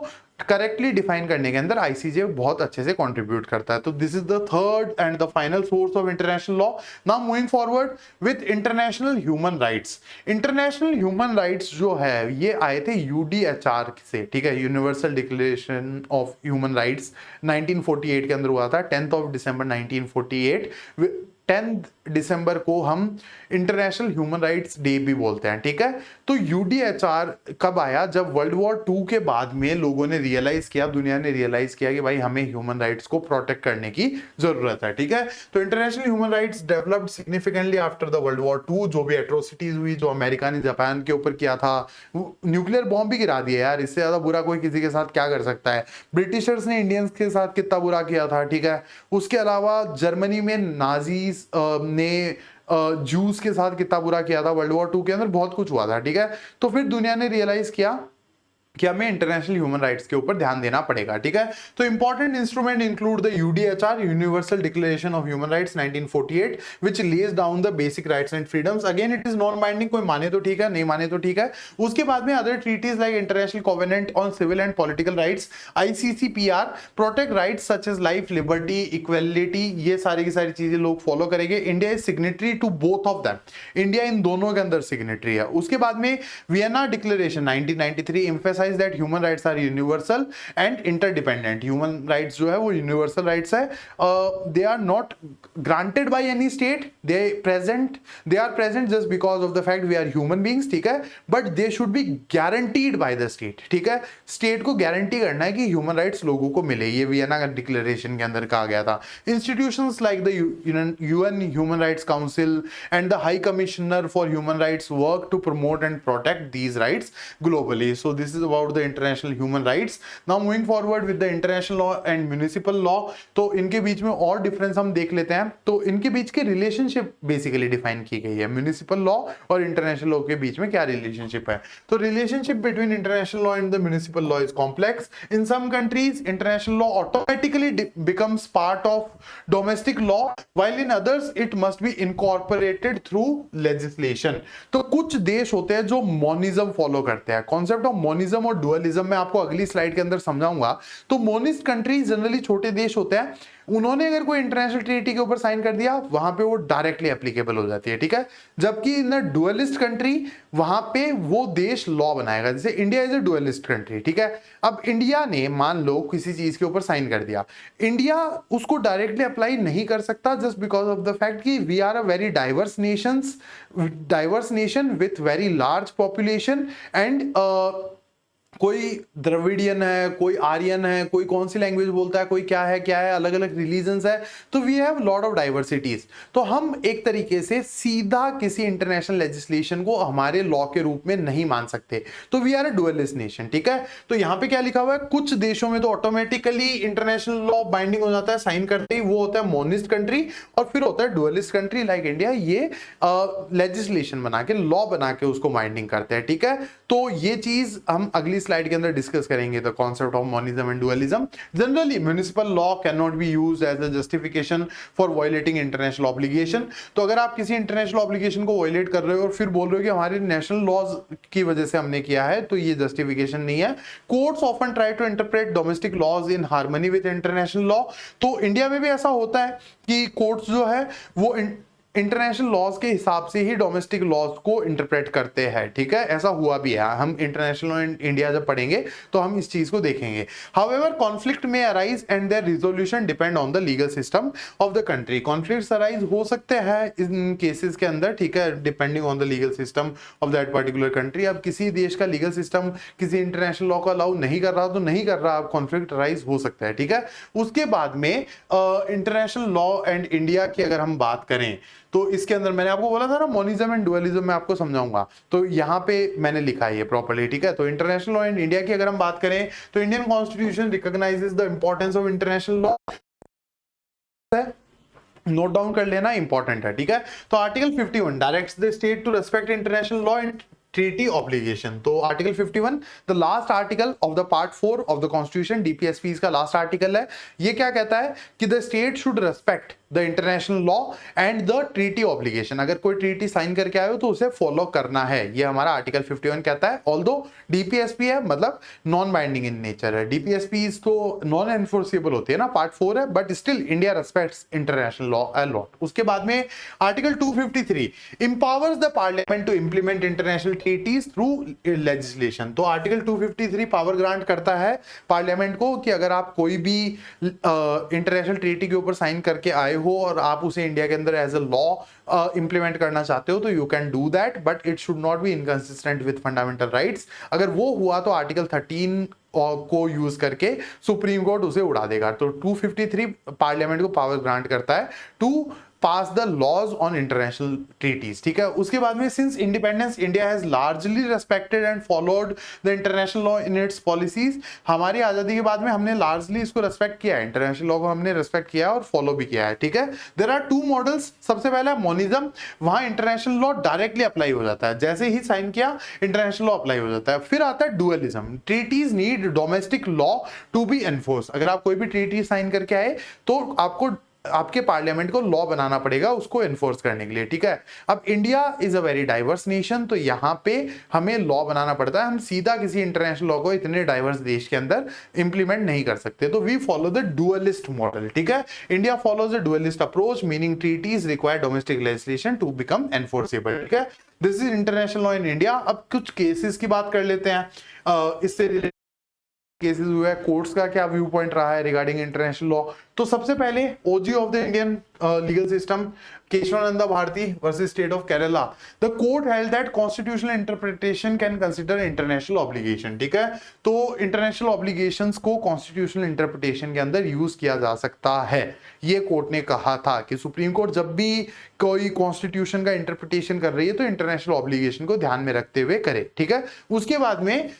करेक्टली डिफाइन करने के अंदर आईसीजे बहुत अच्छे से कंट्रीब्यूट करता है। तो this is the third and the final source of international law. Now moving forward with international human rights. International human rights जो है ये आए थे यूडीएचआर से। ठीक है, universal declaration of human rights 1948 के अंदर हुआ था, 10 दिसंबर 1948। 10 दिसंबर को हम इंटरनेशनल ह्यूमन राइट्स डे भी बोलते हैं। ठीक है, तो यूडीएचआर कब आया? जब वर्ल्ड वॉर 2 के बाद में लोगों ने रियलाइज किया, दुनिया ने रियलाइज किया कि भाई हमें ह्यूमन राइट्स को प्रोटेक्ट करने की जरूरत है। ठीक है, तो international human rights developed significantly after the world war 2। जो भी एट्रोसिटीज हुई, जो अमेरिका ने जापान के ऊपर किया था, न्यूक्लियर बॉम्ब भी गिरा दिया यार, इससे ज्यादा बुरा कोई किसी के साथ क्या कर सकता है। ब्रिटिशर्स ने इंडियंस के साथ कितना बुरा किया था। ठीक है, उसके अलावा जर्मनी में नाजीज ने जूस के साथ कितना बुरा किया था। वर्ल्ड वॉर 2 के अंदर बहुत कुछ हुआ था। ठीक है, तो फिर दुनिया ने रियलाइज किया कि हमें इंटरनेशनल ह्यूमन राइट्स के ऊपर ध्यान देना पड़ेगा। ठीक है, तो important instrument include the UDHR, universal declaration of human rights 1948, which lays down the basic rights and freedoms. Again it is non binding, कोई माने तो ठीक है, नहीं माने तो ठीक है। उसके बाद में other treaties like international covenant on civil and political rights ICCPR protect rights such as life, liberty, equality, ये सारी की सारी चीजें लोग फॉलो करेंगे। India is signatory to both of them, India इन दोनों के अंदर सिग्नेटरी है। उसके बाद में Vienna declaration 1993 emphasise that human rights are universal and interdependent. Human rights जो है वो यूनिवर्सल राइट्स है, they are not granted by any state, they are present just because of the fact we are human beings. ठीक है, but they should be guaranteed by the state. ठीक है, state को guarantee करना है कि human rights लोगों को मिले, ये वियना डिक्लेरेशन के अंदर कहा गया था। Institutions like the UN human rights council and the high commissioner for human rights work to promote and protect these rights globally. So this is about the international human rights. Now moving forward with the international law and municipal law. तो इनके बीच में और difference हम देख लेते हैं। तो इनके बीच की रिलेशनशिप बेसिकली डिफाइन की गई है। म्युनिसिपल लॉ और इंटरनेशनल लॉ के बीच में क्या रिलेशनशिप है? तो relationship between international law and the municipal law is complex. In some countries international law automatically becomes part of domestic law, while in others it must be incorporated through legislation. तो कुछ देश होते हैं जो monism follow करते हैं। Concept of monism और dualism मैं आपको अगली स्लाइड के अंदर समझाऊंगा। तो मोनिस्ट कंट्रीज जनरली छोटे देश होते हैं, उन्होंने अगर कोई इंटरनेशनल ट्रीटी के ऊपर साइन कर दिया वहां पे वो डायरेक्टली एप्लीकेबल हो जाती है। ठीक है, जबकि इन द डुअलिस्ट कंट्री वहां पे वो देश लॉ बनाएगा। जैसे India is a dualist country. ठीक है, अब इंडिया ने मान लो किसी चीज के ऊपर साइन कर दिया, इंडिया उसको डायरेक्टली अप्लाई नहीं कर सकता just because of the fact कि we are a very diverse nation with very large population and कोई द्रविडियन है, कोई आर्यन है, कोई कौन सी लैंग्वेज बोलता है, कोई क्या है, अलग अलग रिलीजन्स है। तो we have lot of diversities. तो हम एक तरीके से सीधा किसी इंटरनेशनल लेजिस्लेशन को हमारे लॉ के रूप में नहीं मान सकते। तो we are a dualist nation. ठीक है, तो यहां पे क्या लिखा हुआ है? कुछ देशों में तो ऑटोमेटिकली इंटरनेशनल लॉ बाइंडिंग हो जाता है साइन करते ही, वो होता है मोनिस्ट कंट्री, और फिर होता है डुअलिस्ट कंट्री लाइक इंडिया, ये लेजिस्लेशन बना के, लॉ बना के उसको बाइंडिंग करते हैं। ठीक है, तो ये चीज हम अगली भी स्लाइड के अंदर डिस्कस करेंगे the concept of monism and dualism. Generally municipal law can not be used as a justification for violating international obligation. तो अगर आप किसी इंटरनेशनल ऑब्लिगेशन को वायलेट कर रहे हो और फिर बोल रहे हो कि हमारे नेशनल लॉज की वजह से हमने किया है, तो ये जस्टिफिकेशन नहीं है। Courts often try to interpret domestic laws in harmony with international law. तो इंडिया में भी ऐसा होता है कि कोर्ट्स जो है वो इंटरनेशनल लॉज के हिसाब से ही डोमेस्टिक लॉज को इंटरप्रेट करते हैं, ठीक है, ऐसा हुआ भी है। हम इंटरनेशनल एंड इंडिया जब पढ़ेंगे तो हम इस चीज को देखेंगे। However conflict may arise and their resolution depend on the legal system of the country. Conflicts arise हो सकते हैं इन केसेस के अंदर, ठीक है, depending on the legal system of that particular country. अब किसी देश का लीगल सिस्टम किसी इंटरनेशनल लॉ को अलाउ नहीं कर रहा तो नहीं कर रहा, अब कॉन्फ्लिक्ट अराइज हो सकता है, ठीक है। उसके बाद में इंटरनेशनल लॉ एंड इंडिया की अगर हम बात करें तो इसके अंदर मैंने आपको बोला था ना मोनिज्म एंड डुअलिज्म में आपको समझाऊंगा, तो यहाँ पे मैंने लिखा है ये प्रॉपर्ली, ठीक है। तो इंटरनेशनल लॉ एंड इंडिया की अगर हम बात करें तो Indian constitution recognises the importance of international law, note down कर लेना, इंपॉर्टेंट है, ठीक है। तो article 51 directs the state to respect international law and treaty obligation. तो article 51 the last article of the part 4 of the constitution, DPSP का last article है। ये क्या कहता है कि the state should respect the international law and the treaty obligation. अगर कोई ट्रीटी साइन करके आए हो तो उसे फॉलो करना है, ये हमारा आर्टिकल 51 कहता है। ऑल्दो डीपीएसपी है मतलब नॉन बाइंडिंग इन नेचर है, डीपीएसपी तो नॉन एनफोर्सेबल होती है ना, पार्ट 4 है, but still India respects international law a lot. उसके बाद में article 253 empowers the parliament to implement international treaties through legislation. तो आर्टिकल 253 पावर ग्रांट करता है पार्लियामेंट को कि अगर आप कोई भी इंटरनेशनल ट्रीटी के ऊपर साइन करके आए हो और आप उसे इंडिया के अंदर एज अ लॉ इंप्लीमेंट करना चाहते हो तो you can do that, but it should not be inconsistent with fundamental rights. अगर वो हुआ तो आर्टिकल 13 को यूज करके सुप्रीम कोर्ट उसे उड़ा देगा। तो 253 पार्लियामेंट को पावर ग्रांट करता है to pass the laws on international treaties, ठीक है। उसके बाद में since independence India has largely respected and followed the international law in its policies. हमारी आजादी के बाद में हमने लार्जली इसको रेस्पेक्ट किया है, इंटरनेशनल लॉ को हमने रेस्पेक्ट किया है और फॉलो भी किया है, ठीक है। There are two models. सबसे पहला मोनिज्म, वहां इंटरनेशनल लॉ डायरेक्टली अप्लाई हो जाता है, जैसे ही साइन किया इंटरनेशनल लॉ अप्लाई हो जाता है। फिर आता है dualism, treaties need domestic law to be enforce. अगर आप कोई भी ट्रीटी साइन करके आए तो आपको आपके पार्लियामेंट को लॉ बनाना पड़ेगा उसको एनफोर्स करने के लिए, ठीक है। अब India is a very diverse nation, तो यहाँ पे हमें लॉ बनाना पड़ता है। हम सीधा किसी इंटरनेशनल लॉ को इतने डाइवर्स देश के अंदर इंप्लीमेंट नहीं कर सकते, तो we follow the dualist model, ठीक है। India follows the dualist approach, meaning treaties require domestic legislation to become enforceable, ठीक है। This is international law in India. अब कुछ केसेस की बात कर लेते हैं, इससे केसेस हुए, कोर्ट्स का क्या व्यू पॉइंट रहा है रिगार्डिंग इंटरनेशनल लॉ। तो सबसे पहले OG of the Indian legal system Kesavananda Bharati versus state of Kerala, the court held that constitutional interpretation can consider international obligation, ठीक है। तो इंटरनेशनल ऑब्लिगेशंस को कॉन्स्टिट्यूशनल इंटरप्रिटेशन के अंदर यूज किया जा सकता है, ये कोर्ट ने कहा था कि सुप्रीम कोर्ट जब भी कोई कॉन्स्टिट्यूशन का इंटरप्रिटेशन कर रही है तो इंटरनेशनल ऑब्लिगेशन को ध्यान में रखते हुए करे, ठीक है। उसके बाद में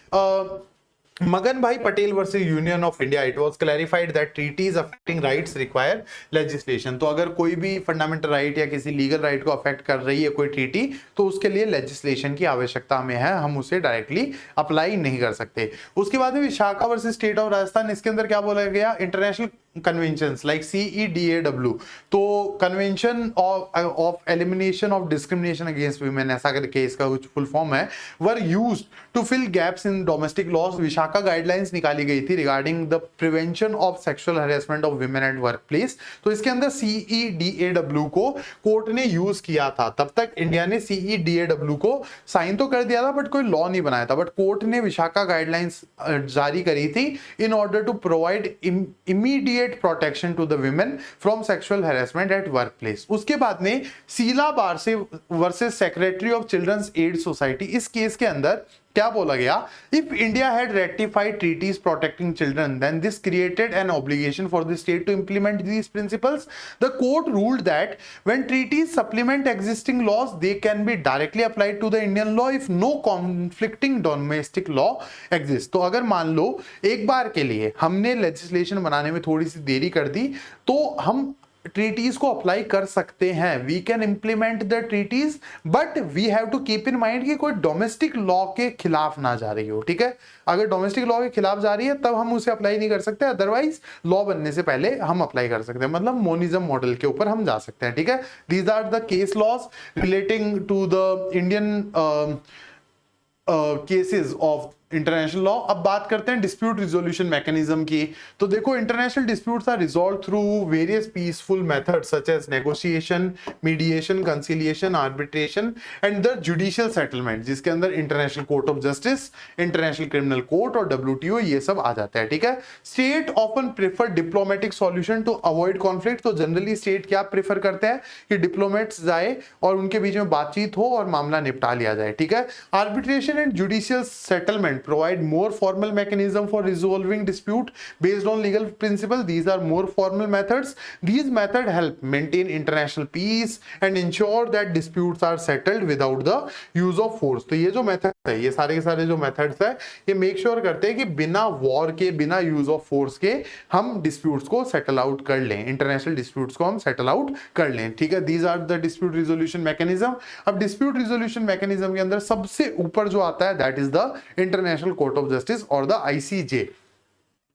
Maganbhai Patel versus union of India, it was clarified that treaties affecting rights require legislation. तो अगर कोई भी फंडामेंटल राइट या किसी लीगल राइट को अफेक्ट कर रही है कोई ट्रीटी तो उसके लिए लेजिस्लेशन की आवश्यकता हमें है, हम उसे डायरेक्टली अप्लाई नहीं कर सकते। उसके बाद में Vishakha versus state of Rajasthan, इसके अंदर क्या बोला गया, इंटरनेशनल conventions like CEDAW, तो convention of elimination of discrimination against women, ऐसा करके इसका कुछ फुल फॉर्म है, were used to fill gaps in domestic laws. Vishakha guidelines निकाली गई थी regarding the prevention of sexual harassment of women at work place. तो इसके अंदर CEDAW को कोर्ट ने यूज किया था। तब तक इंडिया ने CEDAW को साइन तो कर दिया था बट कोई लॉ नहीं बनाया था, बट कोर्ट ने विशाखा गाइडलाइंस जारी करी थी in order to provide immediate protection to the women from sexual harassment at work place. उसके बाद में Sheela Barse versus secretary of children's aid society, इस केस के अंदर क्या बोला गया, if India had ratified treaties protecting children then this created an obligation for the state to implement these principles. The court ruled that when treaties supplement existing laws they can be directly applied to the Indian law if no conflicting domestic law exist. तो अगर मान लो एक बार के लिए हमने legislation बनाने में थोड़ी सी देरी कर दी तो हम ट्रीटीज को अप्लाई कर सकते हैं, we can implement the treaties, but we have to keep in mind कि कोई डोमेस्टिक लॉ के खिलाफ ना जा रही हो, ठीक है। अगर डोमेस्टिक लॉ के खिलाफ जा रही है तब हम उसे अप्लाई नहीं कर सकते, अदरवाइज लॉ बनने से पहले हम अप्लाई कर सकते हैं, मतलब मोनिज्म मॉडल के ऊपर हम जा सकते हैं, ठीक है। These are the case laws relating to the Indian cases of international law. अब बात करते हैं डिस्प्यूट रिजोल्यूशन मैकेनिज्म की। तो देखो, international disputes are resolve through various peaceful methods such as negotiation, mediation, conciliation, arbitration and the judicial settlement, जिसके अंदर international court of justice, international criminal court और WTO ये सब आ जाता है, ठीक है। State often prefer diplomatic solution to avoid conflict. तो जनरली स्टेट क्या प्रेफर करते हैं कि डिप्लोमेट्स जाए और उनके बीच में बातचीत हो और मामला निपटा लिया जाए, ठीक है। Arbitration and judicial settlement provide more formal mechanism for resolving dispute based on legal principle. These are more formal methods. These methods help maintain international peace and ensure that disputes are settled without the use of force. तो ये जो method है, ये सारे के सारे जो methods है, ये मेक श्योर करते हैं कि बिना वॉर के, बिना यूज ऑफ फोर्स के हम डिस्प्यूट्स को सेटल आउट कर लें, इंटरनेशनल डिस्प्यूट्स को हम सेटल आउट कर लें, ठीक है। These are the dispute resolution mechanism. अब डिस्प्यूट रिजोल्यूशन मैकेनिज्म के अंदर सबसे ऊपर जो आता है that is the international court of justice और द ICJ।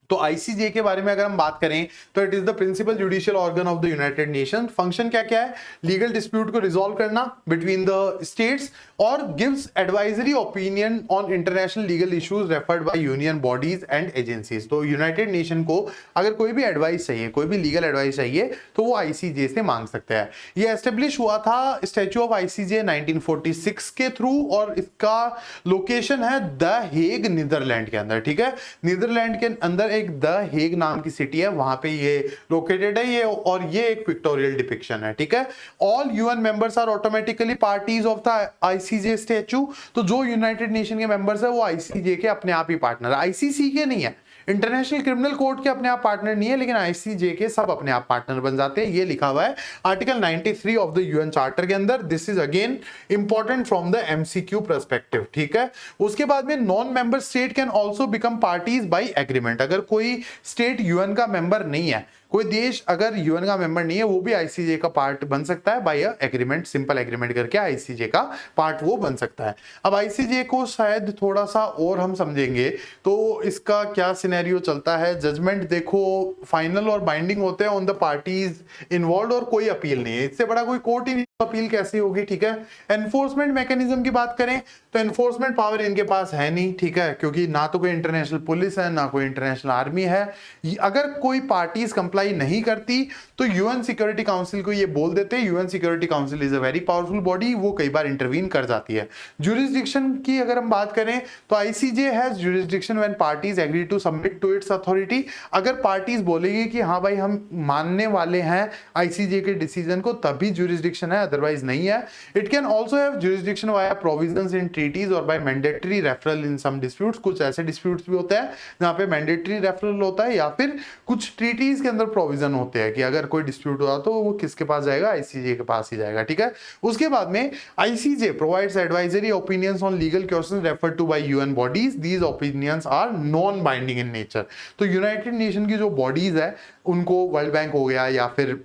तो ICJ के बारे में अगर हम बात करें तो it is the principal judicial organ of the united nation. Function क्या क्या है? लीगल डिस्प्यूट को रिजॉल्व करना बिटवीन द स्टेट्स और gives advisory opinion on international legal issues referred by union bodies and agencies. तो यूनाइटेड नेशन को अगर कोई भी एडवाइस चाहिए, कोई भी लीगल एडवाइस चाहिए, तो वो ICJ से मांग सकते हैं। ये एस्टेब्लिश हुआ था स्टैच्यू ऑफ ICJ 1946 के थ्रू और इसका लोकेशन है द हेग, नीदरलैंड के अंदर, ठीक है। नीदरलैंड के अंदर एक द हेग नाम की सिटी है, वहां पे ये लोकेटेड है ये, और ये एक पिक्टोरियल डिपिक्शन है, ठीक है। All UN members are automatically parties of the ICJ statue. तो जो यूनाइटेड नेशन के मेंबर्स है वो ICJ के अपने आप ही पार्टनर है, ICC के नहीं है। इंटरनेशनल क्रिमिनल कोर्ट के अपने आप पार्टनर नहीं है, लेकिन ICJ के सब अपने आप पार्टनर बन जाते हैं। ये लिखा हुआ है article 93 of the UN charter के अंदर। This is again important from the MCQ perspective, ठीक है। उसके बाद में non member state can also become parties by agreement. अगर कोई स्टेट UN का मेंबर नहीं है, कोई देश अगर UN का मेंबर नहीं है, वो भी ICJ का पार्ट बन सकता है बाय एग्रीमेंट, सिंपल एग्रीमेंट करके ICJ का पार्ट वो बन सकता है। अब ICJ को शायद थोड़ा सा और हम समझेंगे तो इसका क्या सिनेरियो चलता है। जजमेंट देखो फाइनल और बाइंडिंग होते हैं ऑन द पार्टीज इन्वॉल्व और कोई अपील नहीं है। इससे बड़ा कोई कोर्ट ही नहीं, अपील कैसी होगी, ठीक है। एनफोर्समेंट मैकेनिज्म की बात करें तो एनफोर्समेंट पावर इनके पास है नहीं, ठीक है, क्योंकि ना तो कोई इंटरनेशनल पुलिस है, ना कोई इंटरनेशनल आर्मी है। अगर कोई पार्टीज कंप्लाई नहीं करती तो UN सिक्योरिटी काउंसिल को ये बोल देते हैं। UN security council is a very powerful body, वो कई बार इंटरवीन कर जाती है। ज्यूरिसडिक्शन की अगर हम बात करें तो ICJ has jurisdiction when parties agree to submit to its authority. अगर पार्टीज बोलेगी कि हाँ भाई हम मानने वाले हैं ICJ के डिसीजन को, तभी ज्यूरिसडिक्शन है, अदरवाइज नहीं है। It can also have jurisdiction via provisions in treaties और by mandatory referral in some disputes. कुछ ऐसे डिस्प्यूट्स भी होते हैं जहां पे मैंडेटरी रेफरल होता है, या फिर कुछ ट्रीटीज के अंदर प्रोविजन होते हैं कि अगर कोई डिस्प्यूट हुआ तो वो किसके पास जाएगा, ICJ के पास ही जाएगा, ठीक है। उसके बाद में ICJ provides advisory opinions on legal questions referred to by UN bodies. These opinions are non binding in nature. तो यूनाइटेड नेशन की जो बॉडीज है उनको, वर्ल्ड बैंक हो गया या फिर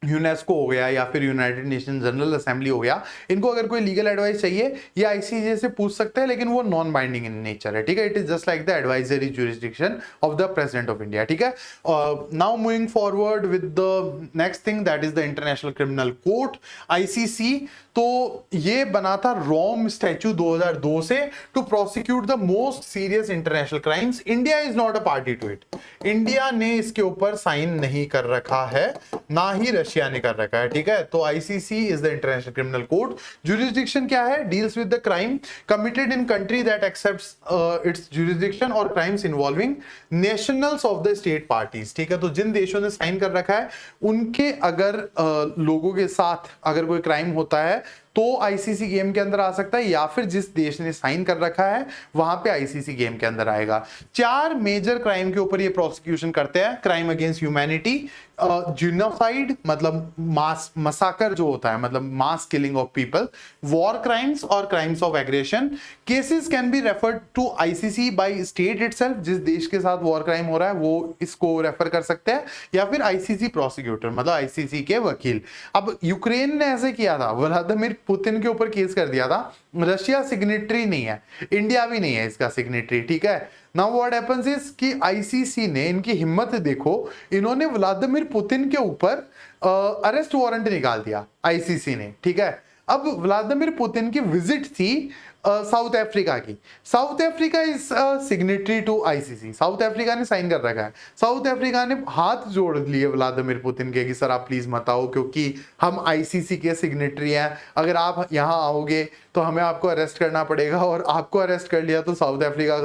यूनेस्को हो गया या फिर यूनाइटेड नेशन जनरल असेंबली हो गया, इनको अगर कोई लीगल एडवाइस चाहिए ये ICJ से पूछ सकते हैं, लेकिन वो नॉन बाइंडिंग इन नेचर है, ठीक है। It is just like the advisory jurisdiction of the president of India, ठीक है। Now moving forward with the next thing that is the international criminal court ICC। तो ये बना था रोम स्टैच्यू 2002 से to prosecute the most serious international crimes. India is not a party to it. India ने इसके ऊपर sign नहीं कर रखा है, ना ही रशिया ने कर रखा है, ठीक है। तो ICC is the international criminal court. Jurisdiction क्या है? Deals with the crime committed in country that accepts its jurisdiction और crimes involving nationals of the state parties, ठीक है। तो जिन देशों ने साइन कर रखा है उनके अगर लोगों के साथ अगर कोई क्राइम होता है तो आईसीसी गेम के अंदर आ सकता है, या फिर जिस देश ने साइन कर रखा है वहां पे आईसीसी गेम के अंदर आएगा। 4 मेजर क्राइम के ऊपर ये प्रोसिक्यूशन करते हैं। क्राइम अगेंस्ट ह्यूमैनिटी, जीनोसाइड मतलब मास मसाकर जो होता है, मतलब mass killing of people, war crimes और crimes of aggression. Cases can be referred to ICC by state itself, जिस देश के साथ वॉर क्राइम हो रहा है वो इसको रेफर कर सकते हैं, या फिर आईसीसी प्रोसिक्यूटर मतलब आईसीसी के वकील। अब यूक्रेन ने ऐसे किया था, व्लादिमीर पुतिन के ऊपर केस कर दिया था। रशिया सिग्नेटरी नहीं है, इंडिया भी नहीं है इसका सिग्नेटरी, ठीक है। नाउ व्हाट हैपेंस इज कि आईसीसी ने, इनकी हिम्मत देखो, इन्होंने व्लादिमीर पुतिन के ऊपर अरेस्ट वारंट निकाल दिया आईसीसी ने, ठीक है। अब व्लादिमीर पुतिन की विजिट थी साउथ अफ्रीका की। South Africa is signatory to ICC, South Africa ने साइन कर रखा है। साउथ अफ्रीका ने हाथ जोड़ लिए व्लादिमीर पुतिन के कि सर आप प्लीज मत आओ, क्योंकि हम आईसीसी के सिग्नेटरी हैं, अगर आप यहाँ आओगे तो हमें आपको अरेस्ट करना पड़ेगा, और आपको अरेस्ट कर लिया तो साउथ अफ्रीका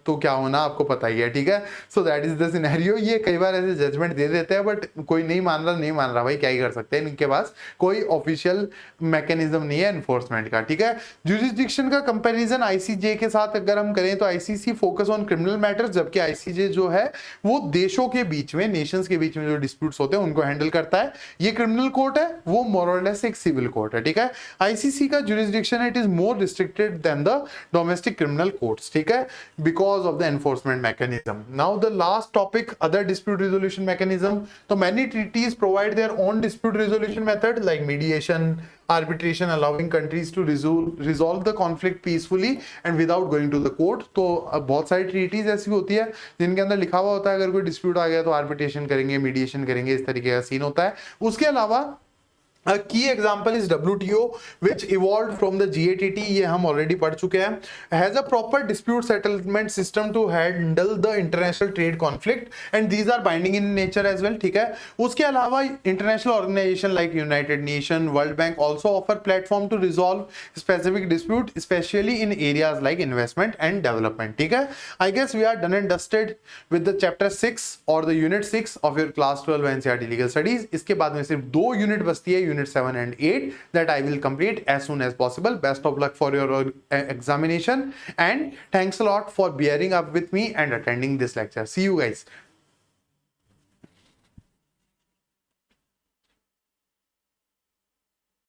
तो क्या होना आपको पता ही है, ठीक है। So that is the scenario. ये कई बार ऐसे जजमेंट दे देते हैं, बट कोई नहीं मान रहा भाई, क्या ही कर सकते हैं, इनके पास कोई ऑफिशियल मैकेनिज्म नहीं है एनफोर्समेंट का, ठीक है। जुरिस्डिक्शन का कंपैरिजन आईसीजे के साथ अगर हम करें तो ICC focus on criminal matters, जबकि आईसीजे जो है वो देशों के बीच में, नेशंस के बीच में जो डिस्प्यूट्स होते हैं उनको हैंडल करता है। ये क्रिमिनल कोर्ट है, वो मोर और लेस एक सिविल कोर्ट है, ठीक है। आईसीसी का jurisdiction it is more restricted than the domestic criminal courts, ठीक है, because of the enforcement mechanism. Now the last topic, other dispute resolution mechanism. So many treaties provide their own dispute resolution method like mediation, arbitration, allowing countries to resolve the conflict peacefully and without going to the court. तो बहुत सारी treaties ऐसी होती है जिनके अंदर लिखा हुआ होता है अगर कोई dispute आ गया तो arbitration करेंगे, mediation करेंगे, इस तरीके का सीन होता है। उसके अलावा A key example is WTO, which evolved from the GATT, ये हम already पढ़ चुके हैं, has a proper dispute settlement system to handle the international trade conflict and these are binding in nature as well, ठीक है। उसके अलावा international organization like United Nations, World Bank also offer platform to resolve specific dispute, especially in areas like investment and development, ठीक है। I guess we are done and dusted with the chapter 6 or the unit 6 of your class 12 NCERT legal studies। इसके बाद में सिर्फ 2 unit बचती है, unit 7 and 8, that I will complete as soon as possible. Best of luck for your examination and thanks a lot for bearing up with me and attending this lecture. See you guys.